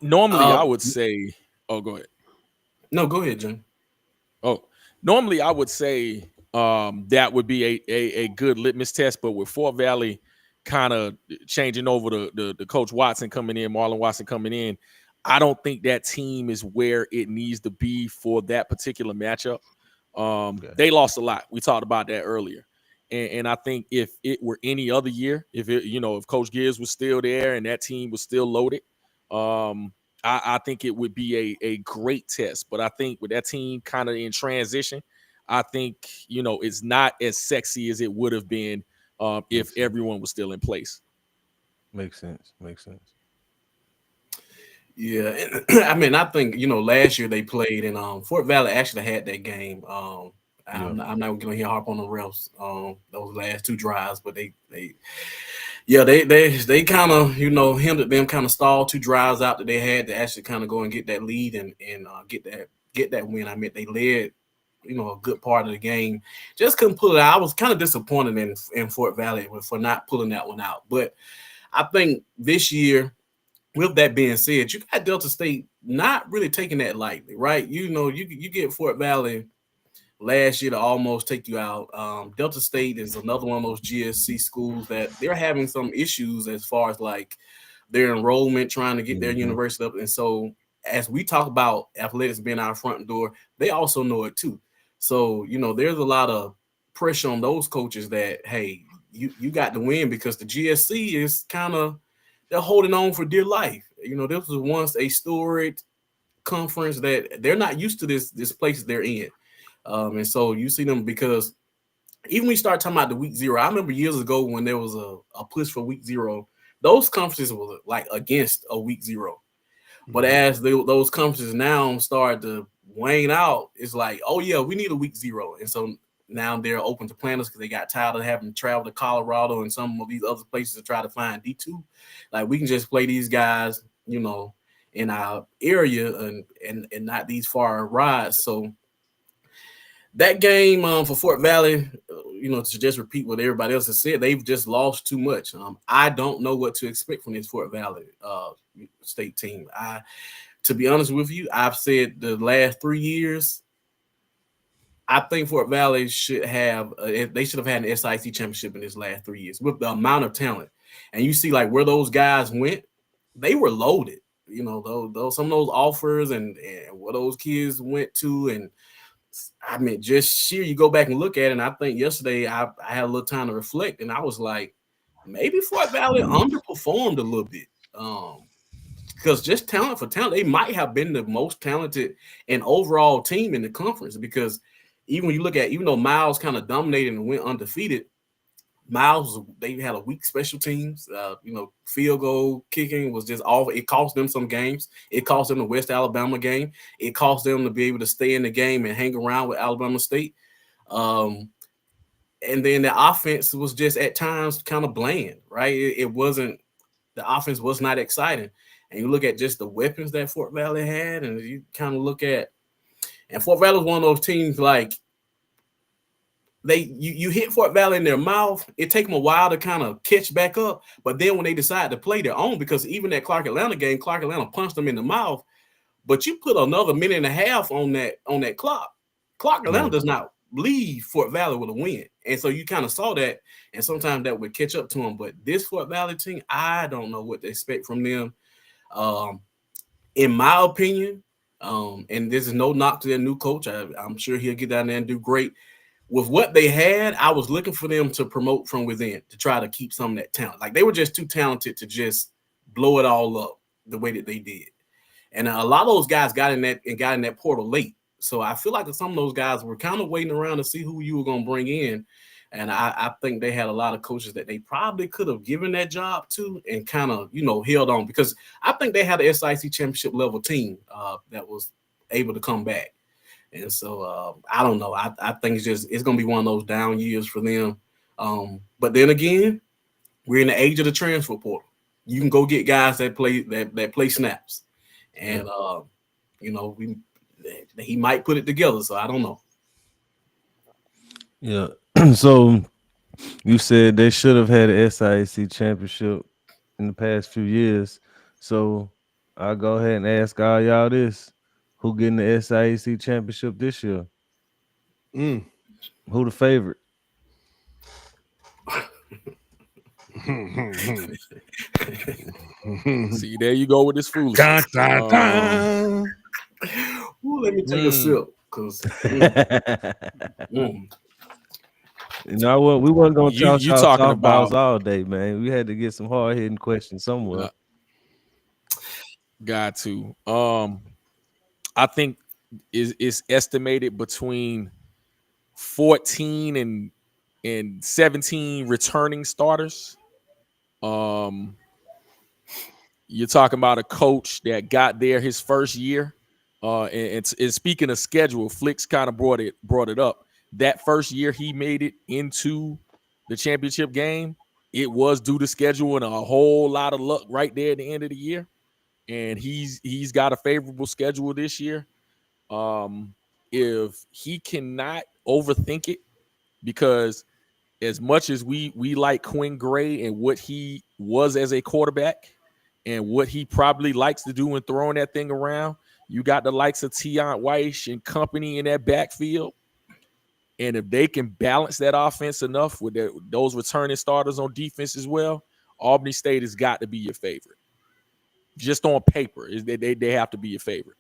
Normally, I would say, oh, go ahead. No, go ahead, Jim. Oh, normally I would say that would be a good litmus test, but with Fort Valley kind of changing over the Coach Watson coming in, Marlon Watson coming in, I don't think that team is where it needs to be for that particular matchup. They lost a lot. We talked about that earlier. And I think if it were any other year, if Coach Gibbs was still there and that team was still loaded, I think it would be a great test. But I think with that team kind of in transition, I think, it's not as sexy as it would have been if everyone was still in place. Makes sense. Yeah, and, I mean, I think last year they played, and Fort Valley actually had that game. I'm not going to hear harp on the refs those last 2 drives, but they kind of hindered them, kind of stalled 2 drives out that they had to actually kind of go and get that lead and get that win. I mean, they led a good part of the game, just couldn't pull it out. I was kind of disappointed in Fort Valley for not pulling that one out, but I think this year, with that being said, you got Delta State not really taking that lightly, right? You get Fort Valley last year to almost take you out. Delta State is another one of those GSC schools that they're having some issues as far as like their enrollment, trying to get their university up. And so as we talk about athletics being our front door, they also know it too. So, there's a lot of pressure on those coaches that, hey, you got to win, because the GSC is kind of, they're holding on for dear life. This was once a storied conference that they're not used to this place they're in. And so you see them, because even when you start talking about the week 0, I remember years ago when there was a push for week 0, those conferences were like against a week 0. But as those conferences now start to wane out, it's like, oh yeah, we need a week 0. And so now they're open to planners because they got tired of having to travel to Colorado and some of these other places to try to find D2. Like, we can just play these guys, in our area and not these far rides. So that game for Fort Valley, to just repeat what everybody else has said, they've just lost too much. I don't know what to expect from this Fort Valley State team. To be honest with you, I've said the last 3 years, I think Fort Valley should have had an SIC championship in this last 3 years with the amount of talent. And you see like where those guys went, they were loaded. you know, those some of those offers and what those kids went to, and I mean, just sheer, you go back and look at it, and I think yesterday I had a little time to reflect, and I was like, maybe Fort Valley underperformed a little bit. Because just talent for talent, they might have been the most talented and overall team in the conference. Because even when you look at, even though Miles kind of dominated and went undefeated, Miles, they had a weak special teams. You know, field goal kicking was just off. It cost them some games. It cost them the West Alabama game. It cost them to be able to stay in the game and hang around with Alabama State. And then the offense was just at times kind of bland, right? It wasn't, the offense was not exciting. And you look at just the weapons that Fort Valley had, and you kind of look at, and Fort Valley was one of those teams like, you hit Fort Valley in their mouth, it take them a while to kind of catch back up. But then when they decide to play their own, because even that Clark Atlanta game, Clark Atlanta punched them in the mouth, but you put another minute and a half on that clock. Clark Atlanta does not leave Fort Valley with a win. And so you kind of saw that, and sometimes that would catch up to them. But this Fort Valley team, I don't know what to expect from them. In my opinion, and this is no knock to their new coach, I'm sure he'll get down there and do great. With what they had, I was looking for them to promote from within to try to keep some of that talent. Like, they were just too talented to just blow it all up the way that they did. And a lot of those guys got in that portal late. So I feel like some of those guys were kind of waiting around to see who you were going to bring in. And I think they had a lot of coaches that they probably could have given that job to and kind of, you know, held on, because I think they had an SIC championship level team that was able to come back. And so I don't know. I think it's going to be one of those down years for them. But then again, we're in the age of the transfer portal. You can go get guys that play snaps, and you know, he might put it together. So I don't know. Yeah. So you said they should have had an SIC championship in the past few years. So I'll go ahead and ask all y'all this. Who getting the SIC championship this year? Who the favorite? See, there you go with this foolishness. Let me take a sip, because you know what? We weren't gonna talk talking softballs about all day, man. We had to get some hard hitting questions somewhere. Got to. I think it's estimated between 14 and 17 returning starters. You're talking about a coach that got there his first year. And speaking of schedule, Flicks kind of brought it up. That first year he made it into the championship game, it was due to schedule and a whole lot of luck right there at the end of the year. And he's got a favorable schedule this year. If he cannot overthink it, because as much as we like Quinn Gray and what he was as a quarterback and what he probably likes to do in throwing that thing around, you got the likes of Tion Weish and company in that backfield. And if they can balance that offense enough with those returning starters on defense as well, Albany State has got to be your favorite. Just on paper, they have to be your favorite.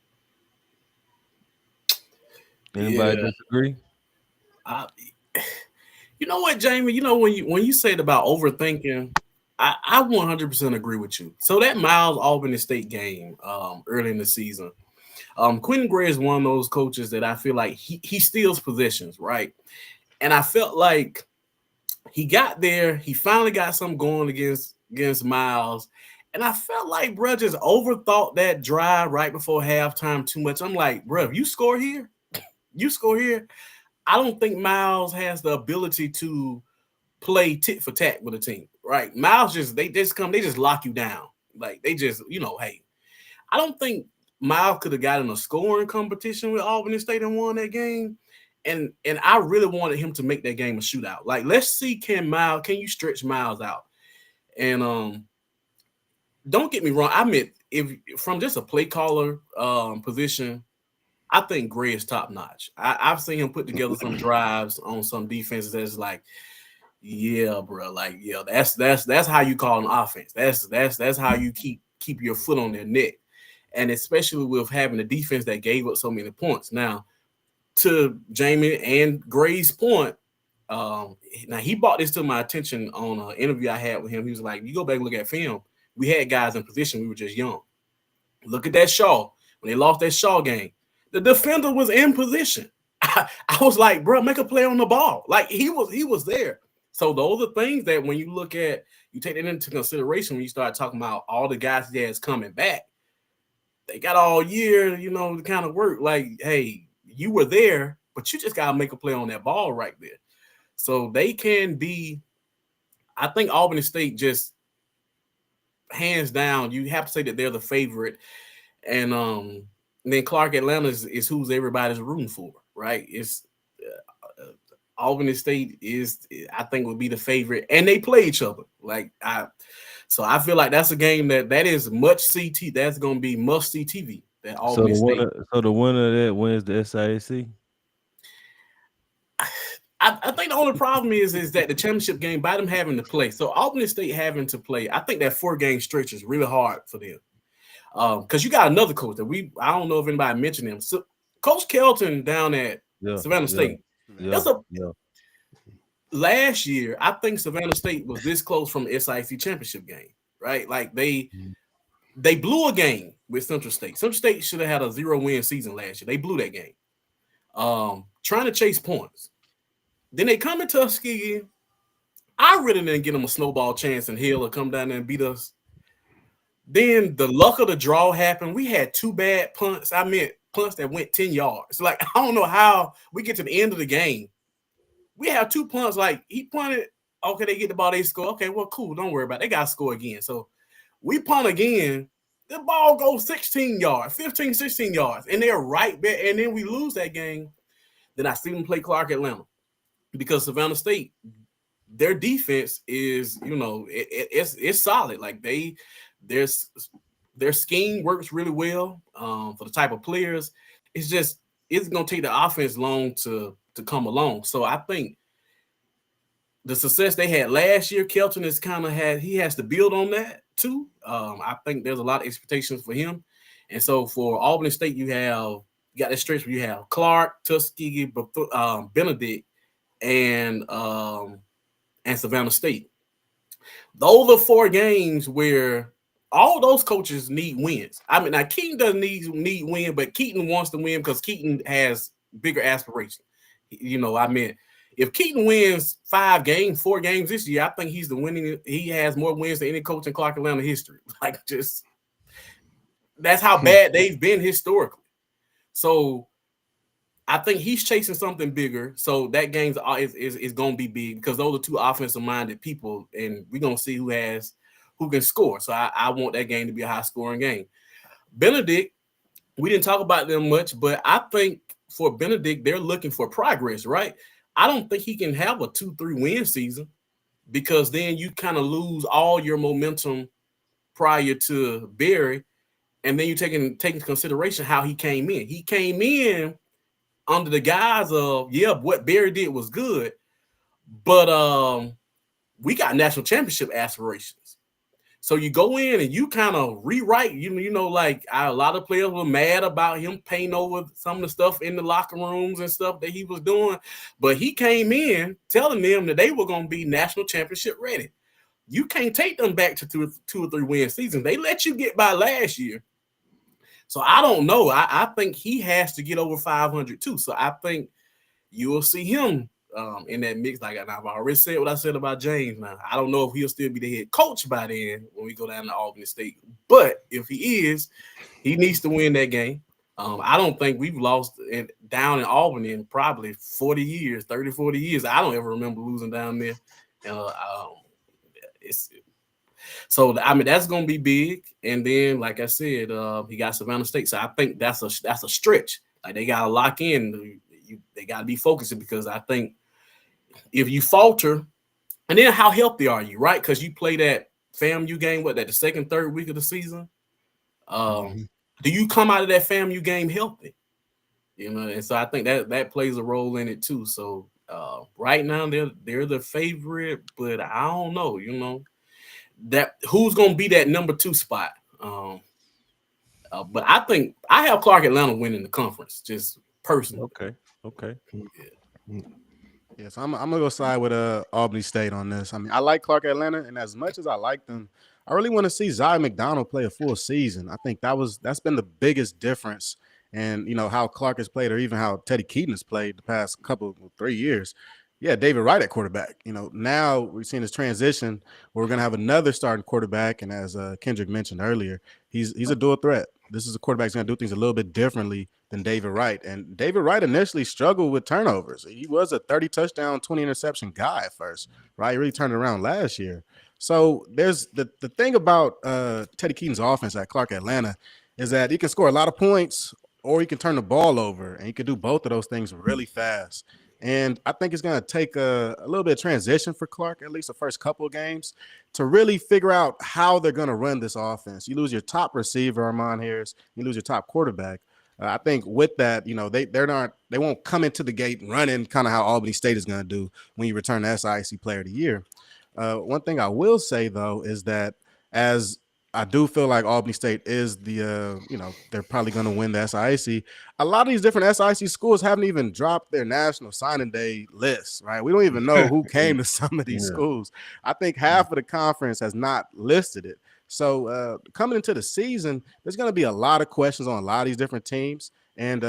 Anybody disagree? You know what, Jamie? You know, when you said about overthinking, I 100% agree with you. So that Miles Albany State game early in the season, Quentin Gray is one of those coaches that I feel like he steals possessions, right? And I felt like he got there, he finally got something going against Miles, and I felt like bro just overthought that drive right before halftime too much. I'm like, bro, if you score here, I don't think Miles has the ability to play tit for tat with a team, right? Miles they just lock you down. Like, they just, you know, hey, I don't think Miles could have gotten a scoring competition with Albany State and won that game. And I really wanted him to make that game a shootout. Like, let's see, can you stretch Miles out? And don't get me wrong, I meant, if from just a play caller position, I think Gray is top notch. I've seen him put together some drives on some defenses that's like, yeah, bro, like, yeah, that's how you call an offense. That's how you keep your foot on their neck. and especially with having a defense that gave up so many points. Now, to Jamie and Gray's point, now he brought this to my attention on an interview I had with him. He was like, "You go back and look at film. We had guys in position. We were just young. Look at that Shaw. When they lost that Shaw game, the defender was in position. I was like, bro, make a play on the ball. Like he was there. So those are things that when you look at, you take that into consideration when you start talking about all the guys that's coming back. They got all year, to kind of work. Like, hey, you were there, but you just got to make a play on that ball right there. So they can be, I think Albany State just hands down, you have to say that they're the favorite. And then Clark Atlanta is who's everybody's rooting for, right? It's Albany State I think, would be the favorite, and they play each other. So I feel like that's a game that is much CT. That's going to be must see TV. That Albany State. So the winner of that wins the SIAC. I think the only problem is that the championship game, by them having to play, so Albany State having to play, I think that 4-game stretch is really hard for them. Because you got another coach that I don't know if anybody mentioned him. So Coach Kelton down at Savannah State. Last year, I think Savannah State was this close from the SIC championship game, right? Like they blew a game with Central State. Central State should have had a 0-win season last year. They blew that game. Trying to chase points. Then they come into Tuskegee. I really didn't give them a snowball chance in hell to come down there and beat us. Then the luck of the draw happened. We had 2 bad punts. I meant punts that went 10 yards. Like, I don't know how we get to the end of the game. We have 2 punts. Like, he punted. Okay, they get the ball. They score. Okay, well, cool. Don't worry about it. They got to score again. So we punt again. The ball goes 16 yards, 15, 16 yards. And they're right back. And then we lose that game. Then I see them play Clark Atlanta. Because Savannah State, their defense is, it's solid. Like their scheme works really well for the type of players. It's going to take the offense long to come along. So I think the success they had last year, Kelton he has to build on that too. I think there's a lot of expectations for him. And so for Albany State, you got that stretch where you have Clark, Tuskegee, Benedict, and Savannah State. Those are 4 games where all those coaches need wins. I mean, now Keaton doesn't need win, but Keaton wants to win because Keaton has bigger aspirations. If Keaton wins 4 games this year, I think he's the winning. He has more wins than any coach in Clark Atlanta history. Like, just that's how bad they've been historically. So I think he's chasing something bigger. So that game is going to be big because those are 2 offensive-minded people, and we're going to see who can score. So I want that game to be a high-scoring game. Benedict, we didn't talk about them much, but I think for Benedict, they're looking for progress, right? I don't think he can have a 2-3 win season because then you kind of lose all your momentum prior to Barry, and then you take into consideration how he came in. He came in under the guise of, what Barry did was good, but we got national championship aspirations. So you go in and you kind of rewrite, a lot of players were mad about him painting over some of the stuff in the locker rooms and stuff that he was doing, but he came in telling them that they were going to be national championship ready. You can't take them back to 2 or 3 win seasons. They let you get by last year. So I don't know. I think he has to get over 500 too. So I think you will see him in that mix. Like I've already said what I said about James. Now I don't know if he'll still be the head coach by then when we go down to Albany State. But if he is, he needs to win that game. I don't think we've lost down in Albany in probably 40 years, 30, 40 years. I don't ever remember losing down there. So I mean that's gonna be big, and then like I said, he got Savannah State. So I think that's a stretch. Like they gotta lock in. They gotta be focusing because I think if you falter, and then how healthy are you, right? Because you play that FAMU game, the 2nd, 3rd week of the season. Do you come out of that FAMU game healthy? And so I think that plays a role in it too. So right now they're the favorite, but I don't know, that who's gonna be that number 2 spot. But I think I have Clark Atlanta winning the conference, just personally. Okay. Yeah, so I'm gonna go side with Albany State on this. I mean, I like Clark Atlanta, and as much as I like them, I really want to see Zion McDonald play a full season. I think that's been the biggest difference, and how Clark has played, or even how Teddy Keaton has played the past 3 years. Yeah, David Wright at quarterback. Now we've seen this transition where we're gonna have another starting quarterback, and as Kendrick mentioned earlier, he's a dual threat. This is a quarterback that's going to do things a little bit differently than David Wright. And David Wright initially struggled with turnovers. He was a 30 touchdown, 20 interception guy at first, right? He really turned it around last year. So there's the thing about Teddy Keaton's offense at Clark Atlanta is that he can score a lot of points or he can turn the ball over, and he can do both of those things really fast. And I think it's going to take a little bit of transition for Clark, at least the first couple of games, to really figure out how they're going to run this offense. You lose your top receiver, Armand Harris. You lose your top quarterback. I think with that, they won't come into the gate running kind of how Albany State is going to do when you return the SIC Player of the Year. One thing I will say, though, is that as I do feel like Albany State is they're probably going to win the SIC. A lot of these different SIC schools haven't even dropped their national signing day lists, right? We don't even know who came to some of these schools. I think half of the conference has not listed it. So coming into the season, there's going to be a lot of questions on a lot of these different teams. And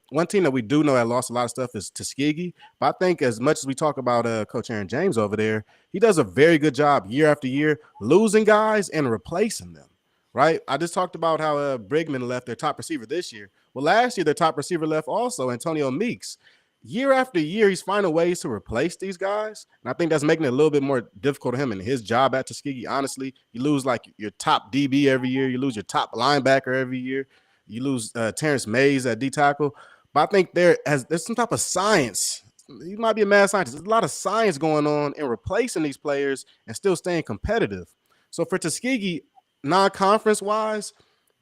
one team that we do know that lost a lot of stuff is Tuskegee. But I think as much as we talk about Coach Aaron James over there, he does a very good job year after year losing guys and replacing them, right? I just talked about how Brigman left their top receiver this year. Well, last year, their top receiver left also, Antonio Meeks. Year after year, he's finding ways to replace these guys. And I think that's making it a little bit more difficult for him in his job at Tuskegee. Honestly, you lose like your top DB every year. You lose your top linebacker every year. You lose Terrence Mays at D tackle. But I think there's some type of science. He might be a mad scientist. There's a lot of science going on in replacing these players and still staying competitive. So for Tuskegee, non-conference wise,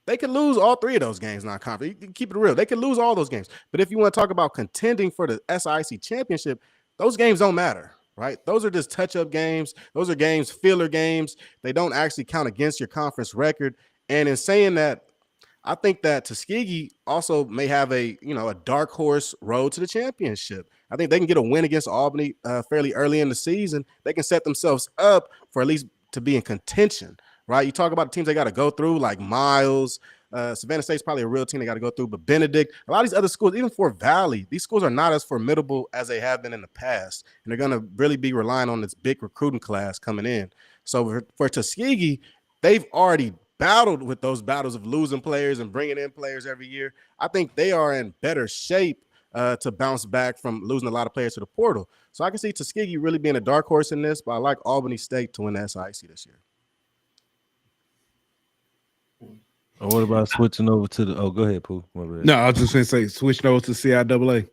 they could lose all three of those games non-conference. You keep it real. They could lose all those games. But if you want to talk about contending for the SIC championship, those games don't matter, right? Those are just touch-up games. Those are games, filler games. They don't actually count against your conference record. And in saying that, I think that Tuskegee also may have a dark horse road to the championship. I think they can get a win against Albany fairly early in the season. They can set themselves up for at least to be in contention, right? You talk about the teams they got to go through, like Miles. Savannah State's probably a real team they got to go through, but Benedict, a lot of these other schools, even Fort Valley, these schools are not as formidable as they have been in the past, and they're going to really be relying on this big recruiting class coming in. So for Tuskegee, they've already battled with those battles of losing players and bringing in players every year. I think they are in better shape to bounce back from losing a lot of players to the portal. So I can see Tuskegee really being a dark horse in this, but I like Albany State to win the SIC this year. What about switching over to the? Oh, go ahead, Pooh. No, I was just going to say switching over to CIAA.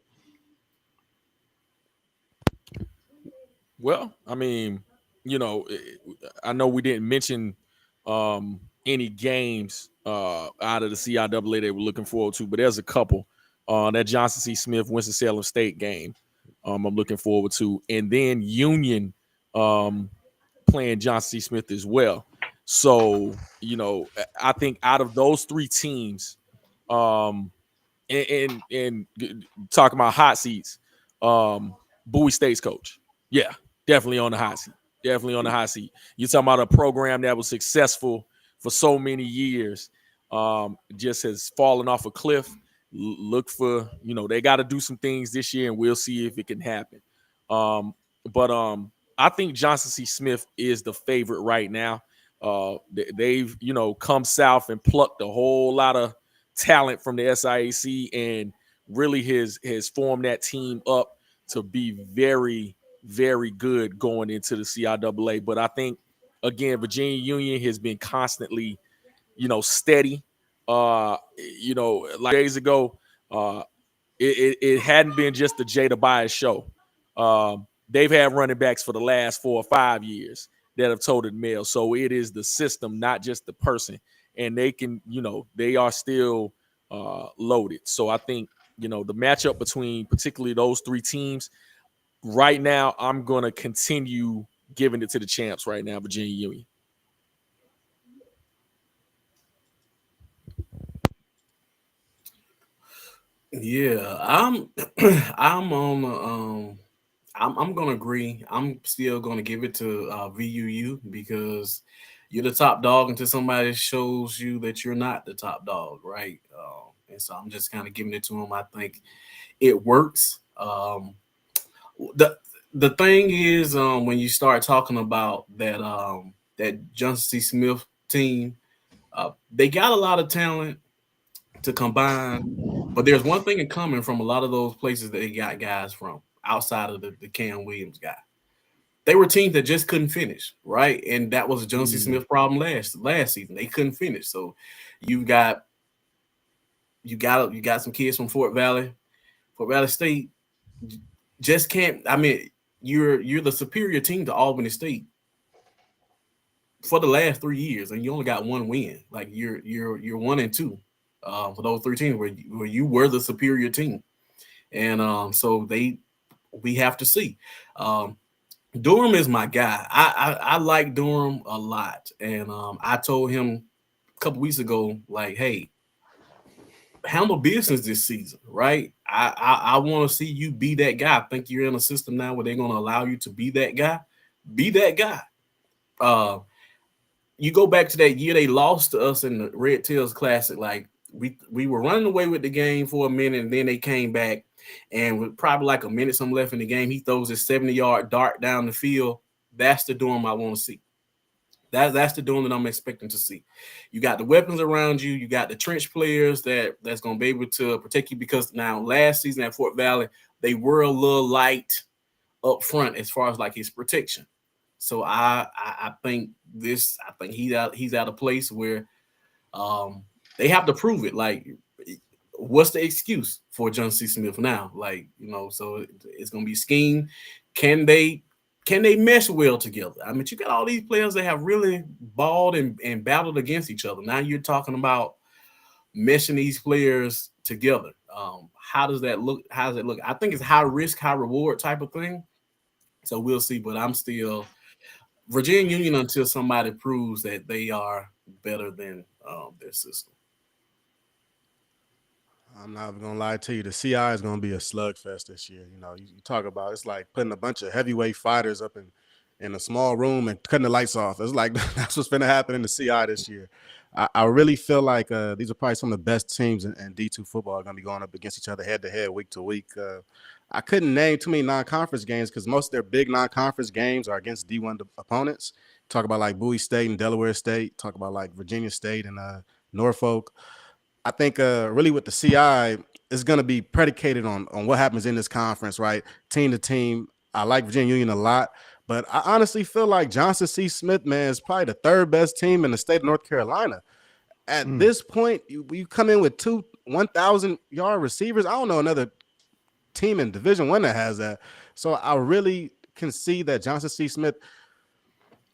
Well, I mean, I know we didn't mention any games out of the CIAA they were looking forward to, but there's a couple. That Johnson C. Smith Winston-Salem State game I'm looking forward to, and then Union playing Johnson C. Smith as well. So I think out of those three teams, and talking about hot seats, Bowie State's coach, yeah, definitely on the hot seat. Definitely on the hot seat. You're talking about a program that was successful for so many years, just has fallen off a cliff. Look for, they got to do some things this year, and we'll see if it can happen. But I think Johnson C. Smith is the favorite right now. They've, come south and plucked a whole lot of talent from the SIAC and really has formed that team up to be very, very good going into the CIAA. But I think, again, Virginia Union has been constantly, steady. Like days ago, it hadn't been just the Jay Tobias show. They've had running backs for the last 4 or 5 years that have toted mail. So it is the system, not just the person. And they can, they are still loaded. So I think, the matchup between particularly those three teams, right now, I'm going to continue giving it to the champs right now, Virginia Union. Yeah, I'm on I'm gonna agree. I'm still gonna give it to VUU because you're the top dog until somebody shows you that you're not the top dog, right? And so I'm just kind of giving it to them. I think it works. The the thing is, when you start talking about that Johnson C. Smith team, they got a lot of talent to combine. But there's one thing in common from a lot of those places that they got guys from outside of the Cam Williams guy. They were teams that just couldn't finish, right? And that was a John C. Smith problem last season. They couldn't finish. So you got you got some kids from Fort Valley State just can't. I mean, you're the superior team to Albany State for the last 3 years, and you only got one win. Like you're 1-2 for those three teams where you were the superior team, and so we have to see. Durham is my guy. I like Durham a lot, and I told him a couple weeks ago, like, hey, handle business this season, right? I want to see you be that guy. I think you're in a system now where they're going to allow you to be that guy. Be that guy. You go back to that year they lost to us in the Red Tails Classic. Like we were running away with the game for a minute, and then they came back, and with probably like a minute some left in the game, he throws his 70-yard dart down the field. That's the Durham I want to see. That's the Durham that I'm expecting to see. You got the weapons around you. You got the trench players that's going to be able to protect you, because now last season at Fort Valley, they were a little light up front as far as like his protection. So I think he's out of place where they have to prove it. Like, what's the excuse for John C. Smith now? Like, so it's going to be scheme. Can they mesh well together? I mean, you got all these players that have really balled and battled against each other. Now you're talking about meshing these players together. How does that look? How does it look? I think it's high risk, high reward type of thing. So we'll see. But I'm still Virginia Union until somebody proves that they are better than their system. I'm not gonna lie to you. The CI is gonna be a slugfest this year. You talk about, it's like putting a bunch of heavyweight fighters up in a small room and cutting the lights off. It's like that's what's gonna happen in the CI this year. I really feel like these are probably some of the best teams in D2 football are gonna be going up against each other head to head, week to week. I couldn't name too many non-conference games because most of their big non-conference games are against D1 opponents. Talk about like Bowie State and Delaware State. Talk about like Virginia State and Norfolk. I think really with the CI is going to be predicated on what happens in this conference, right? Team to team. I like Virginia Union a lot, but I honestly feel like Johnson C. Smith, man, is probably the third best team in the state of North Carolina. At this point, you come in with two 1,000-yard receivers. I don't know another team in Division I that has that. So I really can see that Johnson C. Smith,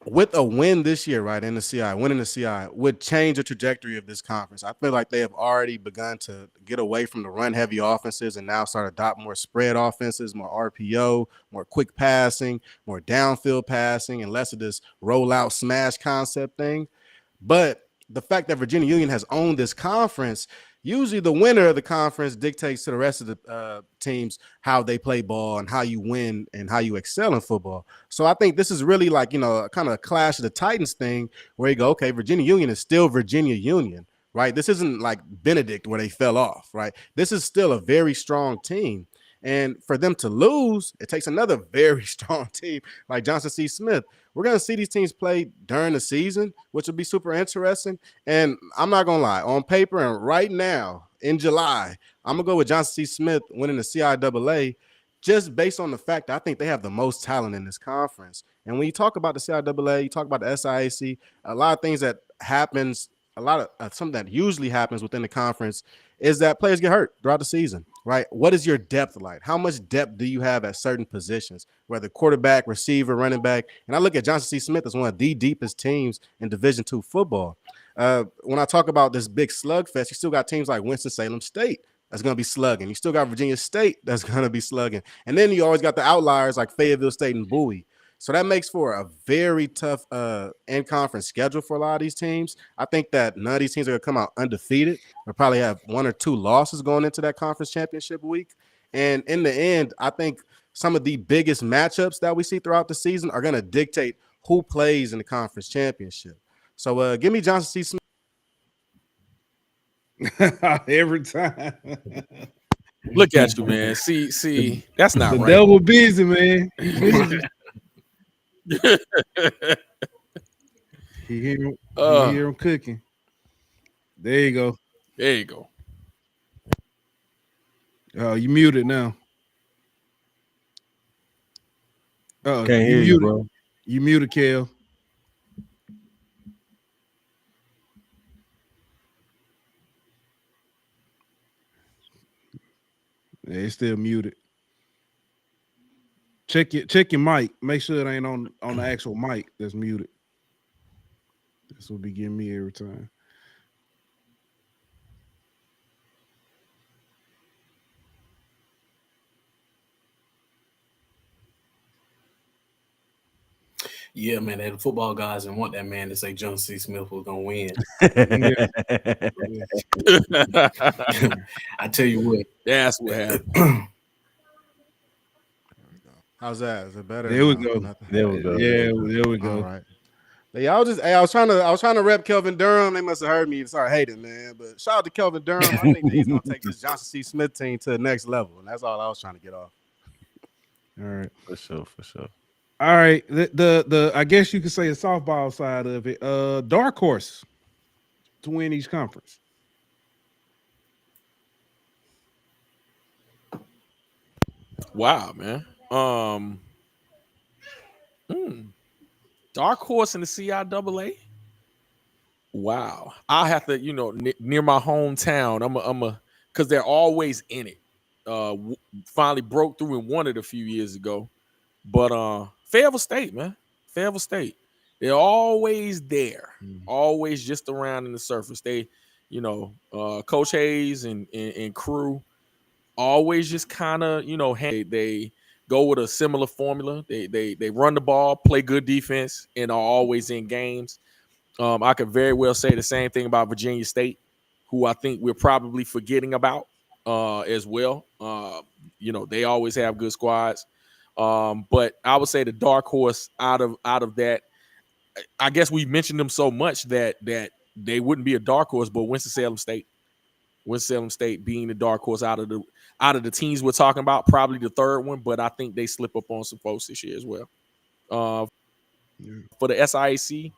with a win this year, right, in the CI, winning the CI, would change the trajectory of this conference. I feel like they have already begun to get away from the run-heavy offenses and now start to adopt more spread offenses, more RPO, more quick passing, more downfield passing, and less of this rollout smash concept thing. But the fact that Virginia Union has owned this conference, usually the winner of the conference dictates to the rest of the teams how they play ball and how you win and how you excel in football. So I think this is really like, kind of a clash of the Titans thing where you go, okay, Virginia Union is still Virginia Union, right? This isn't like Benedict where they fell off, right? This is still a very strong team. And for them to lose, it takes another very strong team like Johnson C. Smith. We're going to see these teams play during the season, which will be super interesting. And I'm not going to lie, on paper and right now in July, I'm going to go with Johnson C. Smith winning the CIAA just based on the fact that I think they have the most talent in this conference. And when you talk about the CIAA, you talk about the SIAC, a lot of things that happens, a lot of something that usually happens within the conference is that players get hurt throughout the season, right? What is your depth like? How much depth do you have at certain positions, whether quarterback, receiver, running back? And I look at Johnson C. Smith as one of the deepest teams in Division II football. When I talk about this big slugfest, you still got teams like Winston-Salem State that's going to be slugging. You still got Virginia State that's going to be slugging. And then you always got the outliers like Fayetteville State and Bowie. So that makes for a very tough in-conference schedule for a lot of these teams. I think that none of these teams are going to come out undefeated. They'll probably have 1 or 2 losses going into that conference championship week. And in the end, I think some of the biggest matchups that we see throughout the season are going to dictate who plays in the conference championship. So give me Johnson C. Smith. Every time. Look at you, man. See, that's not The right. devil busy, man. He hear him cooking. There you go. There you go. Oh, you muted now. Can't hear you, bro. You muted, Kel. Yeah, it's still muted. Check your mic. Make sure it ain't on the actual mic that's muted. This will be getting me every time. Yeah, man, the football guys didn't want that man to say Johnson C. Smith was gonna win. I tell you what, that's what happened. How's that? Is it better? There we go. Nothing. There we go. Yeah, there we go. All right. Yeah, I was trying to rep Kelvin Durham. They must have heard me and started hating, man. But shout out to Kelvin Durham. I think that he's gonna take this Johnson C. Smith team to the next level, and that's all I was trying to get off. All right, For sure. all right. The I guess you could say the softball side of it. Dark horse to win each conference. Wow, man. Dark horse in the CIAA. Wow. I have to, near my hometown. I'm a because they're always in it. Finally broke through and won it a few years ago. But Fayetteville State, man. Fayetteville State. They're always there. Always just around in the surface. They, Coach Hayes and crew always just kind of, they go with a similar formula. They run the ball, play good defense, and are always in games. I could very well say the same thing about Virginia State, who I think we're probably forgetting about as well. They always have good squads. But I would say the dark horse out of that, I guess we mentioned them so much that they wouldn't be a dark horse, but Winston-Salem State being the dark horse out of the teams we're talking about, probably the third one, but I think they slip up on some folks this year as well. For the SIAC,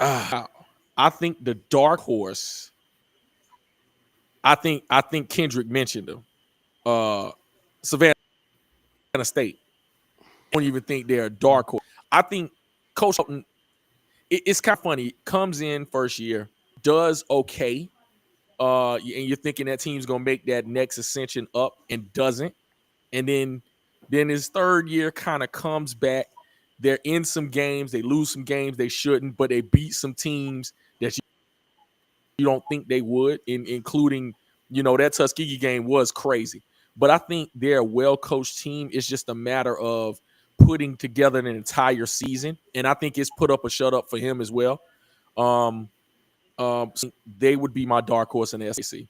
I think the dark horse. I think Kendrick mentioned them. Savannah State. I don't even think they're a dark horse. I think Coach Hilton, it's kind of funny. Comes in first year, does okay, and you're thinking that team's gonna make that next ascension up, and doesn't. And then his third year kind of comes back. They're in some games, they lose some games they shouldn't, but they beat some teams that you don't think they would, including, that Tuskegee game was crazy. But I think they're a well-coached team. It's just a matter of putting together an entire season, and I think it's put up a shut up for him as well. They would be my dark horse in the SEC.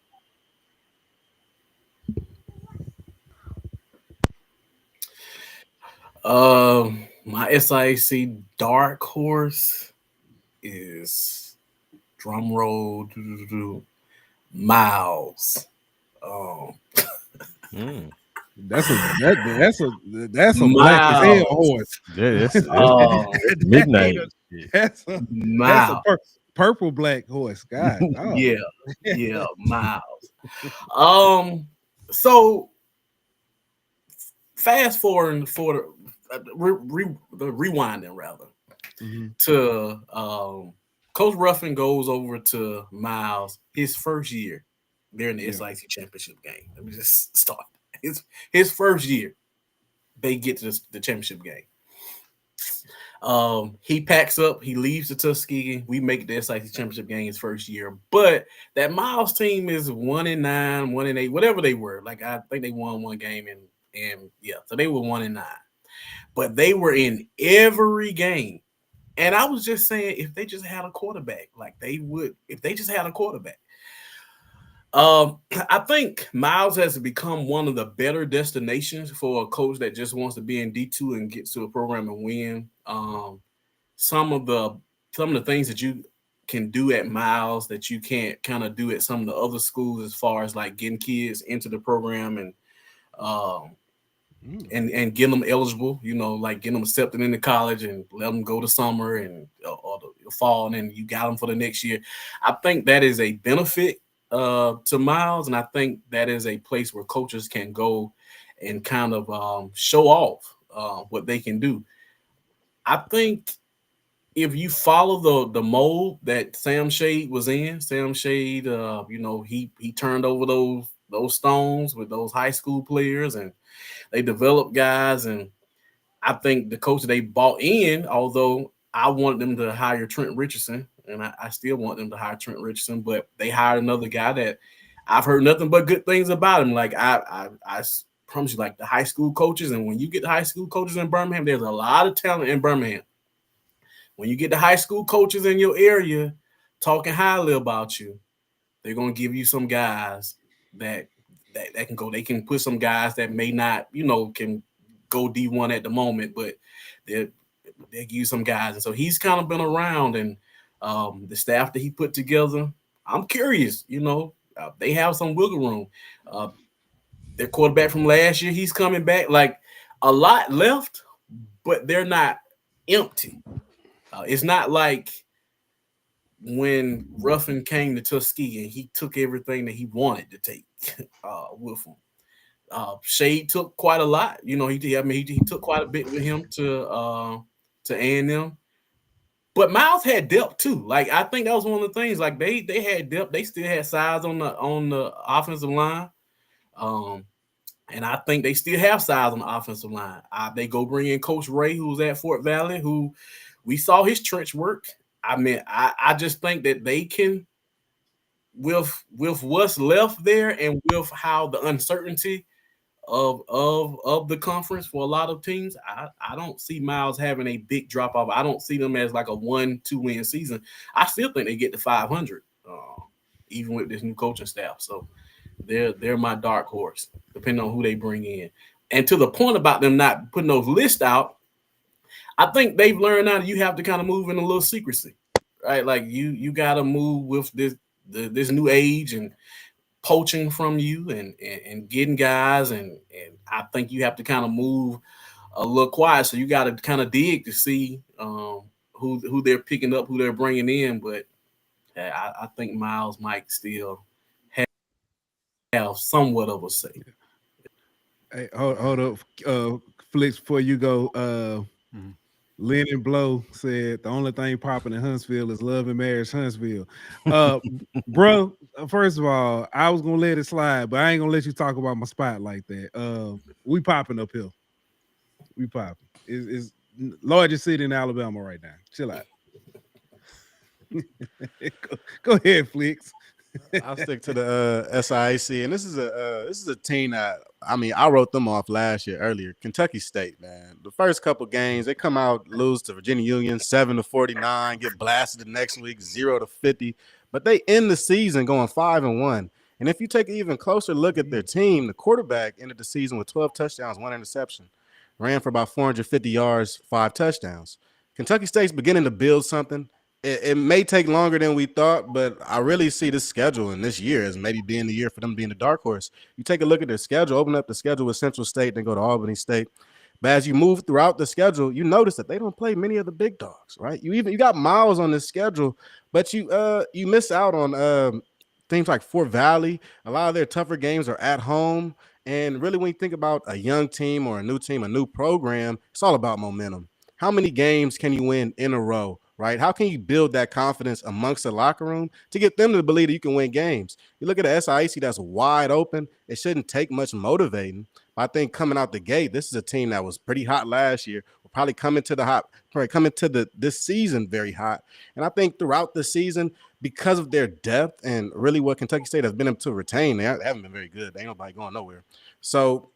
My SIAC dark horse is drum roll Miles. That's a black as hell horse. Yeah, that's midnight. That's a purple black horse. God, oh. Yeah, Miles. So fast forward for the rewinding rather to Coach Ruffin goes over to Miles his first year during the SIC championship game. Let me just start. His first year, they get to the championship game. He packs up, he leaves the Tuskegee. We make the SIC championship game his first year, but that Miles team is 1-9, 1-8, whatever they were. Like I think they won one game, and so they were 1-9. but they were in every game. And I was just saying, if they just had a quarterback, like they would, if they just had a quarterback. I think Miles has become one of the better destinations for a coach that just wants to be in D2 and get to a program and win. Some of the things that you can do at Miles that you can't kind of do at some of the other schools, as far as like getting kids into the program and getting them eligible, like getting them accepted into college and let them go to summer and or the fall, and then you got them for the next year. I think that is a benefit to Miles, and I think that is a place where coaches can go and kind of show off what they can do. I think if you follow the mold that Sam Shade was in, Sam Shade, he turned over those stones with those high school players, and they developed guys. And I think the coach they bought in, although I wanted them to hire Trent Richardson, and I still want them to hire Trent Richardson, but they hired another guy that I've heard nothing but good things about him. Like I promise you, like the high school coaches, and when you get the high school coaches in Birmingham, there's a lot of talent in Birmingham. When you get the high school coaches in your area talking highly about you, they're gonna give you some guys that can go. They can put some guys that may not, can go D1 at the moment, but they give you some guys. And so he's kind of been around, and the staff that he put together, I'm curious. They have some wiggle room. Their quarterback from last year, he's coming back. Like, a lot left, but they're not empty. It's not like when Ruffin came to Tuskegee and he took everything that he wanted to take with him. Shade took quite a lot. He took quite a bit with him to A&M. But Miles had depth too. Like, I think that was one of the things. Like, they had depth. They still had size on the offensive line. And I think they still have size on the offensive line. They go bring in Coach Ray, who's at Fort Valley, who we saw his trench work. I mean, I just think that they can, with what's left there and with how the uncertainty of the conference for a lot of teams, I don't see Miles having a big drop off. I don't see them as like a 1-2 win season. I still think they get to 500, even with this new coaching staff. So they're my dark horse, depending on who they bring in. And to the point about them not putting those lists out, I think they've learned now that you have to kind of move in a little secrecy, right? Like you got to move with this new age and poaching from you and getting guys, and I think you have to kind of move a little quiet. So you got to kind of dig to see who they're picking up, who they're bringing in. But I think Miles might still have somewhat of a say. Hey, hold up, Flicks, before you go. Lennon Blow said the only thing popping in Huntsville is Love and Marriage Huntsville. Bro, first of all, I was gonna let it slide, but I ain't gonna let you talk about my spot like that. We popping up here. We popping. It's largest city in Alabama right now. Chill out. Go ahead, Flicks. I'll stick to the SIAC, and this is a team that, I mean, I wrote them off last year earlier. Kentucky State, man. The first couple games, they come out, lose to Virginia Union 7-49, get blasted the next week 0-50, but they end the season going 5-1. And if you take an even closer look at their team, the quarterback ended the season with 12 touchdowns, 1 interception, ran for about 450 yards, 5 touchdowns. Kentucky State's beginning to build something. It may take longer than we thought, but I really see this schedule and this year as maybe being the year for them being the dark horse. You take a look at their schedule, open up the schedule with Central State, then go to Albany State. But as you move throughout the schedule, you notice that they don't play many of the big dogs, right? You got Miles on this schedule, but you miss out on things like Fort Valley. A lot of their tougher games are at home. And really, when you think about a young team or a new program, it's all about momentum. How many games can you win in a row? Right? How can you build that confidence amongst the locker room to get them to believe that you can win games? You look at the SIAC that's wide open. It shouldn't take much motivating. But I think coming out the gate, this is a team that was pretty hot last year. Will probably come into this season very hot. And I think throughout the season, because of their depth and really what Kentucky State has been able to retain, they haven't been very good. They ain't nobody going nowhere. So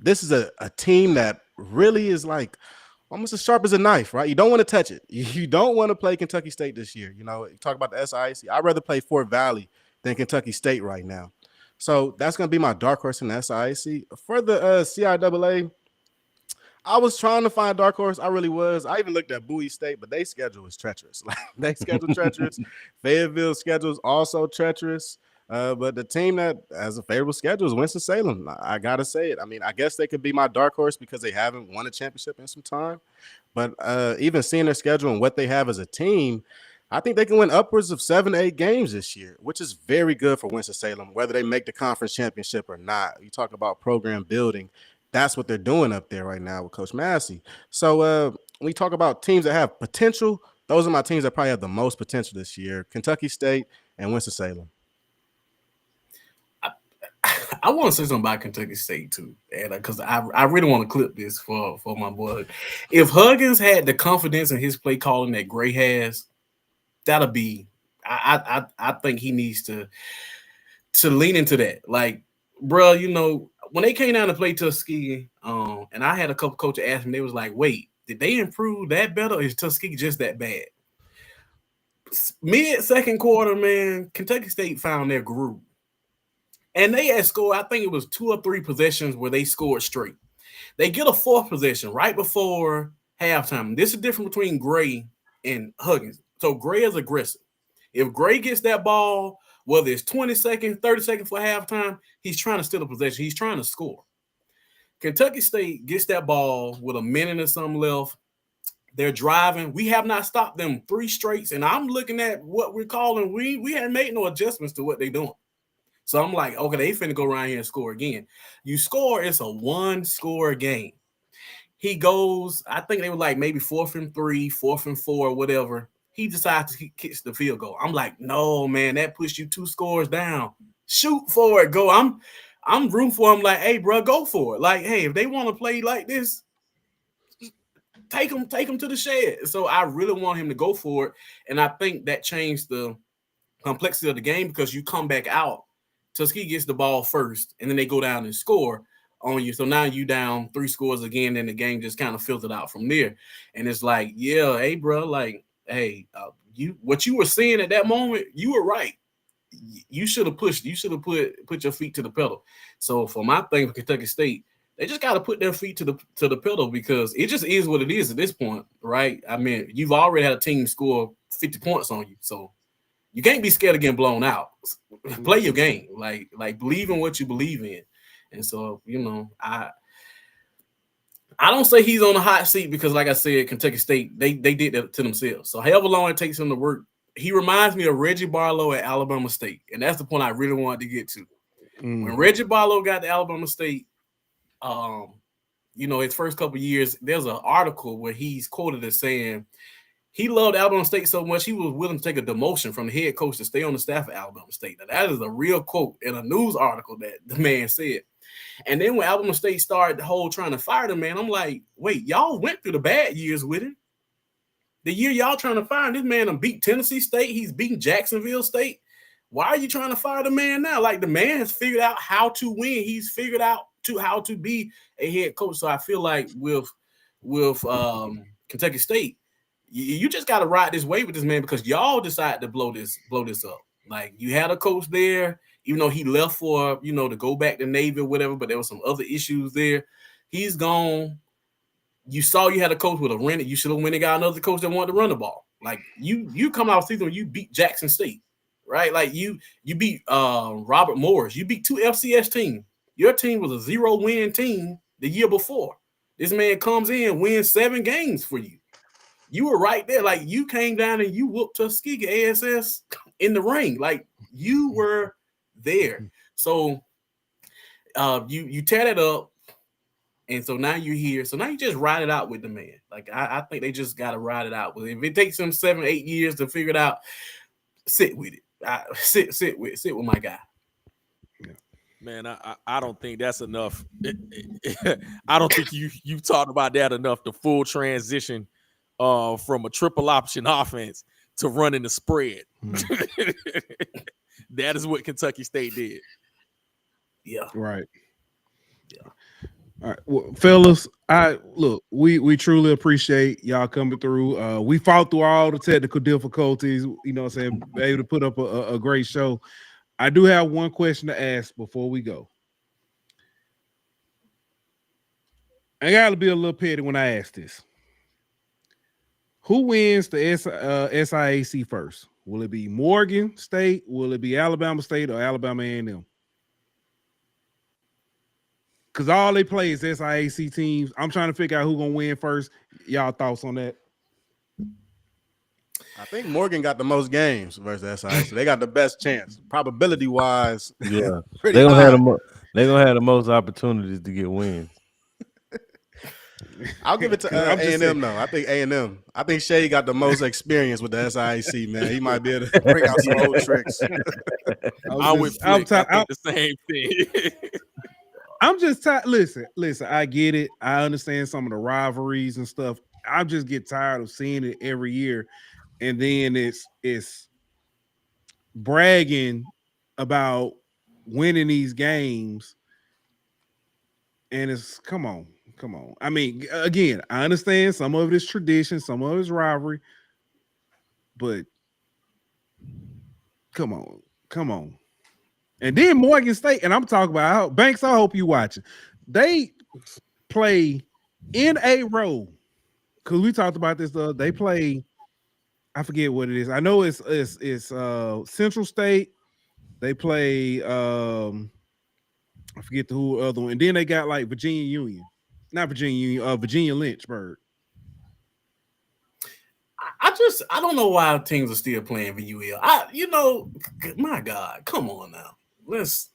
this is a team that really is like almost as sharp as a knife, right? You don't want to touch it. You don't want to play Kentucky State this year. You know, you talk about the SIAC. I'd rather play Fort Valley than Kentucky State right now. So that's going to be my dark horse in the SIAC. For the CIAA, I was trying to find a dark horse. I really was. I even looked at Bowie State, but their schedule was treacherous. Like they schedule treacherous. Fayetteville schedule is also treacherous. But the team that has a favorable schedule is Winston-Salem. I gotta say it. I mean, I guess they could be my dark horse because they haven't won a championship in some time. But even seeing their schedule and what they have as a team, I think they can win upwards of 7 to 8 games this year, which is very good for Winston-Salem, whether they make the conference championship or not. You talk about program building. That's what they're doing up there right now with Coach Massey. So when we talk about teams that have potential, those are my teams that probably have the most potential this year: Kentucky State and Winston-Salem. I want to say something about Kentucky State too, and because I really want to clip this for my boy. If Huggins had the confidence in his play calling that Gray has, that'll be. I think he needs to lean into that. Like, bro, you know, when they came down to play Tuskegee, and I had a couple coaches ask me, they was like, "Wait, did they improve that better? Or is Tuskegee just that bad?" Mid second quarter, man, Kentucky State found their groove. And they had scored, I think it was 2 or 3 possessions where they scored straight. They get a 4th possession right before halftime. This is the difference between Gray and Huggins. So Gray is aggressive. If Gray gets that ball, whether it's 20 seconds, 30 seconds for halftime, he's trying to steal a possession. He's trying to score. Kentucky State gets that ball with a minute or something left. They're driving. We have not stopped them 3 straights. And I'm looking at what we're calling, we hadn't made no adjustments to what they're doing. So I'm like, okay, they finna go around here and score again. You score, it's a 1-score game. He goes, I think they were like maybe 4th and 3, 4th and 4, whatever. He decides to kick the field goal. I'm like, no, man, that pushed you 2 scores down. Shoot for it, go. I'm rooting for him. Like, hey, bro, go for it. Like, hey, if they want to play like this, take them to the shed. So I really want him to go for it, and I think that changed the complexity of the game because you come back out. Tuskegee gets the ball first, and then they go down and score on you. So now you down 3 scores again, and the game just kind of filtered out from there. And it's like, yeah, hey, bro, like, hey, what you were seeing at that moment, you were right. You should have pushed. You should have put your feet to the pedal. So for my thing for Kentucky State, they just got to put their feet to the pedal because it just is what it is at this point, right? I mean, you've already had a team score 50 points on you, so you can't be scared of getting blown out. Play your game, like believe in what you believe in. And so, you know, I don't say he's on the hot seat because, like I said, Kentucky State, they did that to themselves. So however long it takes him to work, he reminds me of Reggie Barlow at Alabama State. And that's the point I really wanted to get to. When Reggie Barlow got to Alabama State, you know, his first couple of years, there's an article where he's quoted as saying he loved Alabama State so much he was willing to take a demotion from the head coach to stay on the staff at Alabama State. Now, that is a real quote in a news article that the man said. And then when Alabama State started the whole trying to fire the man, I'm like, wait, y'all went through the bad years with him. The year y'all trying to fire this man beat Tennessee State, he's beaten Jacksonville State. Why are you trying to fire the man now? Like, the man has figured out how to win. He's figured out how to be a head coach. So I feel like with Kentucky State, you just got to ride this wave with this man because y'all decided to blow this up. Like, you had a coach there, even though he left for, you know, to go back to Navy or whatever, but there were some other issues there. He's gone. You saw you had a coach with a run. You should have went and got another coach that wanted to run the ball. Like, you come out season when you beat Jackson State, right? Like, you beat Robert Morris. You beat 2 FCS teams. Your team was a 0-win team the year before. This man comes in, wins 7 games for you. You were right there. Like, you came down and you whooped Tuskegee ASS in the ring. Like, you were there. So you tear that up. And so now you're here. So now you just ride it out with the man. Like, I think they just got to ride it out. If it takes them 7-8 years to figure it out, sit with it. Sit with my guy. Man, I don't think that's enough. I don't think you talked about that enough. The full transition from a triple option offense to running the spread. That is what Kentucky State did. Yeah. Right. Yeah. All right, well, fellas, we truly appreciate y'all coming through. We fought through all the technical difficulties, you know what I'm saying, able to put up a great show. I do have one question to ask before we go. I gotta be a little petty when I ask this. Who wins the SIAC first? Will it be Morgan State? Will it be Alabama State or Alabama A&M? Because all they play is SIAC teams. I'm trying to figure out who's gonna win first. Y'all thoughts on that? I think Morgan got the most games versus SI, so they got the best chance, probability wise. Yeah, pretty they're gonna high. have the most opportunities to get wins. I'll give it to A&M though. I think A&M. I think Shay got the most experience with the SIAC, man. He might be able to bring out some old tricks. I'm with Flick. I think the same thing. I'm just tired. Listen. I get it. I understand some of the rivalries and stuff. I just get tired of seeing it every year, and then it's bragging about winning these games, and it's come on. I mean, again, I understand some of it is tradition, some of it is rivalry, but come on. And then Morgan State, and I'm talking about Banks. I hope you watching. They play in a row because we talked about this. They play. I forget what it is. I know it's Central State. They play. I forget who other one. And then they got like Virginia Union, not Virginia Union. Virginia Lynchburg. I don't know why teams are still playing VUL. My God, come on now. Let's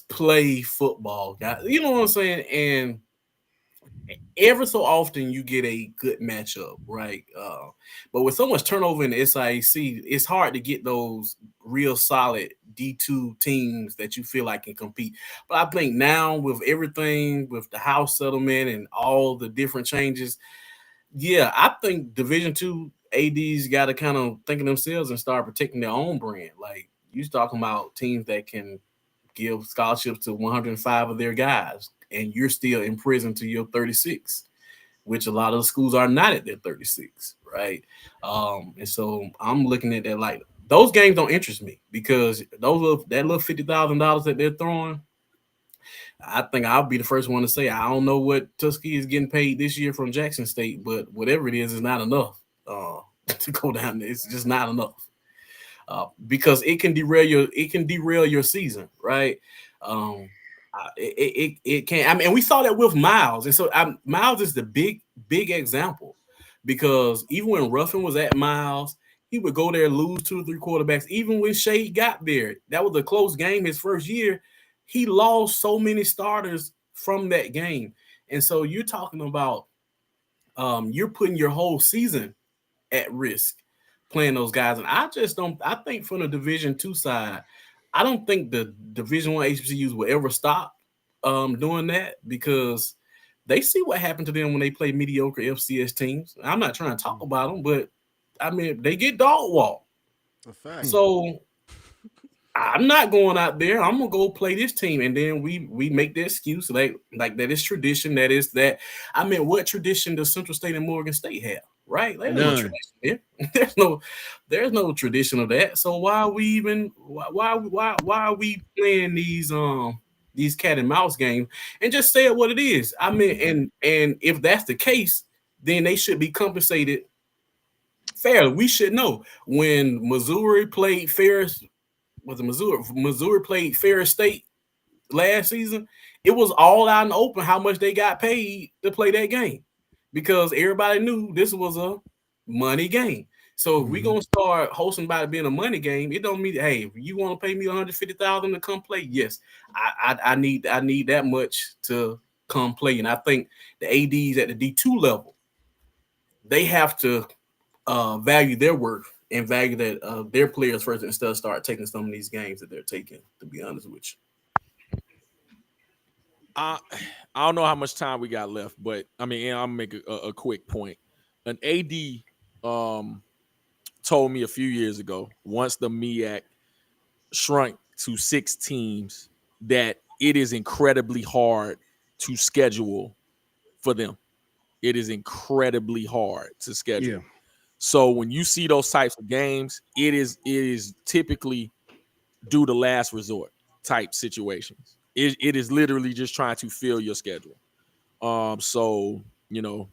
play football, guys. You know what I'm saying? And ever so often you get a good matchup, right? But with so much turnover in the SIAC, it's hard to get those real solid D2 teams that you feel like can compete. But I think now with everything, with the house settlement and all the different changes, yeah, I think Division II ADs got to kind of think of themselves and start protecting their own brand. Like you're talking about teams that can give scholarships to 105 of their guys, and you're still in prison to your 36, which a lot of the schools are not at their 36, right? And so I'm looking at that like those games don't interest me because that little $50,000 that they're throwing. I think I'll be the first one to say I don't know what Tuskegee is getting paid this year from Jackson State, but whatever it is not enough to go down there. It's just not enough because it can derail your season, right? It can. I mean, we saw that with Miles, and so Miles is the big example because even when Ruffin was at Miles, he would go there lose 2 or 3 quarterbacks. Even when Shade got there, that was a close game his first year. He lost so many starters from that game. And so you're talking about you're putting your whole season at risk playing those guys. And I think from the Division II side, I don't think the Division I HBCUs will ever stop doing that because they see what happened to them when they play mediocre FCS teams. I'm not trying to talk about them, but I mean, they get dog walked. So I'm not going out there. I'm gonna go play this team, and then we make the excuse like that is tradition. That is that. I mean, what tradition does Central State and Morgan State have? Right? There's no tradition there. There's no tradition of that. So why are we even why are we playing these cat and mouse games and just say it what it is? I mean, and if that's the case, then they should be compensated fairly. We should know when Missouri played Ferris. Was it Missouri played Ferris State last season? It was all out in the open how much they got paid to play that game because everybody knew this was a money game. So if we're gonna start hosting by it being a money game, it don't mean hey, if you want to pay me $150,000 to come play, yes, I need that much to come play. And I think the ADs at the D2 level, they have to value their worth and value that their players first instead of start taking some of these games that they're taking, to be honest with you. I don't know how much time we got left, but I mean, I'll make a quick point. An AD told me a few years ago, once the MEAC shrunk to 6 teams, that it is incredibly hard to schedule for them. It is incredibly hard to schedule. Yeah. So when you see those types of games, it is typically do the last resort type situations. It is literally just trying to fill your schedule. So you know,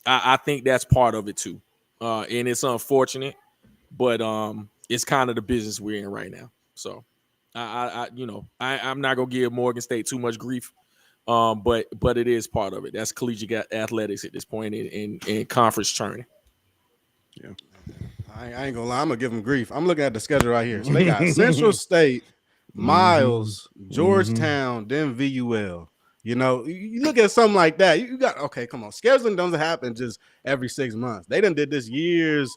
I think that's part of it too. And it's unfortunate, but it's kind of the business we're in right now. So I'm not gonna give Morgan State too much grief. But it is part of it. That's collegiate athletics at this point in conference tourney. Yeah. I ain't gonna lie, I'm gonna give them grief. I'm looking at the schedule right here. So they got Central State, Miles, Georgetown, then VUL. You know, you look at something like that. You got okay. Come on, scheduling doesn't happen just every 6 months. They done did this years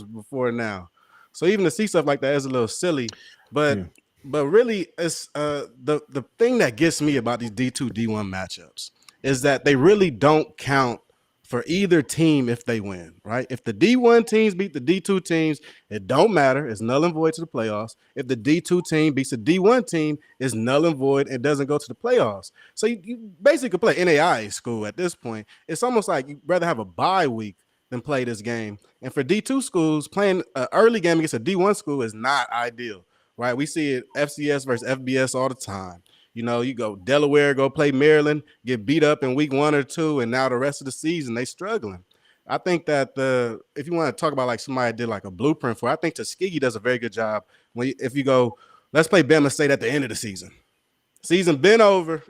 before now. So even to see stuff like that is a little silly. But really, it's the thing that gets me about these D2 D1 matchups is that they really don't count for either team if they win, right? If the D1 teams beat the D2 teams, it don't matter. It's null and void to the playoffs. If the D2 team beats the D1 team, it's null and void and doesn't go to the playoffs. So you basically could play NAIA school at this point. It's almost like you'd rather have a bye week than play this game. And for D2 schools, playing an early game against a D1 school is not ideal, right? We see it FCS versus FBS all the time. You know, you go Delaware, go play Maryland, get beat up in week 1 or 2, and now the rest of the season they struggling. I think that if you want to talk about like somebody did like a blueprint for, I think Tuskegee does a very good job. If you go, let's play Bama State at the end of the season. Season been over,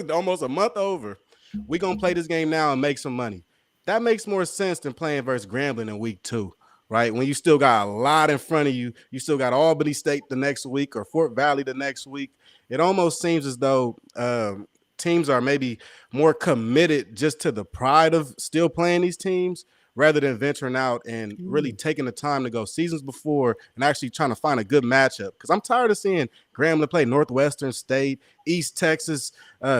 almost a month over. We're gonna play this game now and make some money. That makes more sense than playing versus Grambling in week 2. Right, when you still got a lot in front of you, you still got Albany State the next week or Fort Valley the next week. It almost seems as though teams are maybe more committed just to the pride of still playing these teams rather than venturing out and really taking the time to go seasons before and actually trying to find a good matchup. Because I'm tired of seeing Grambling play Northwestern State, East Texas,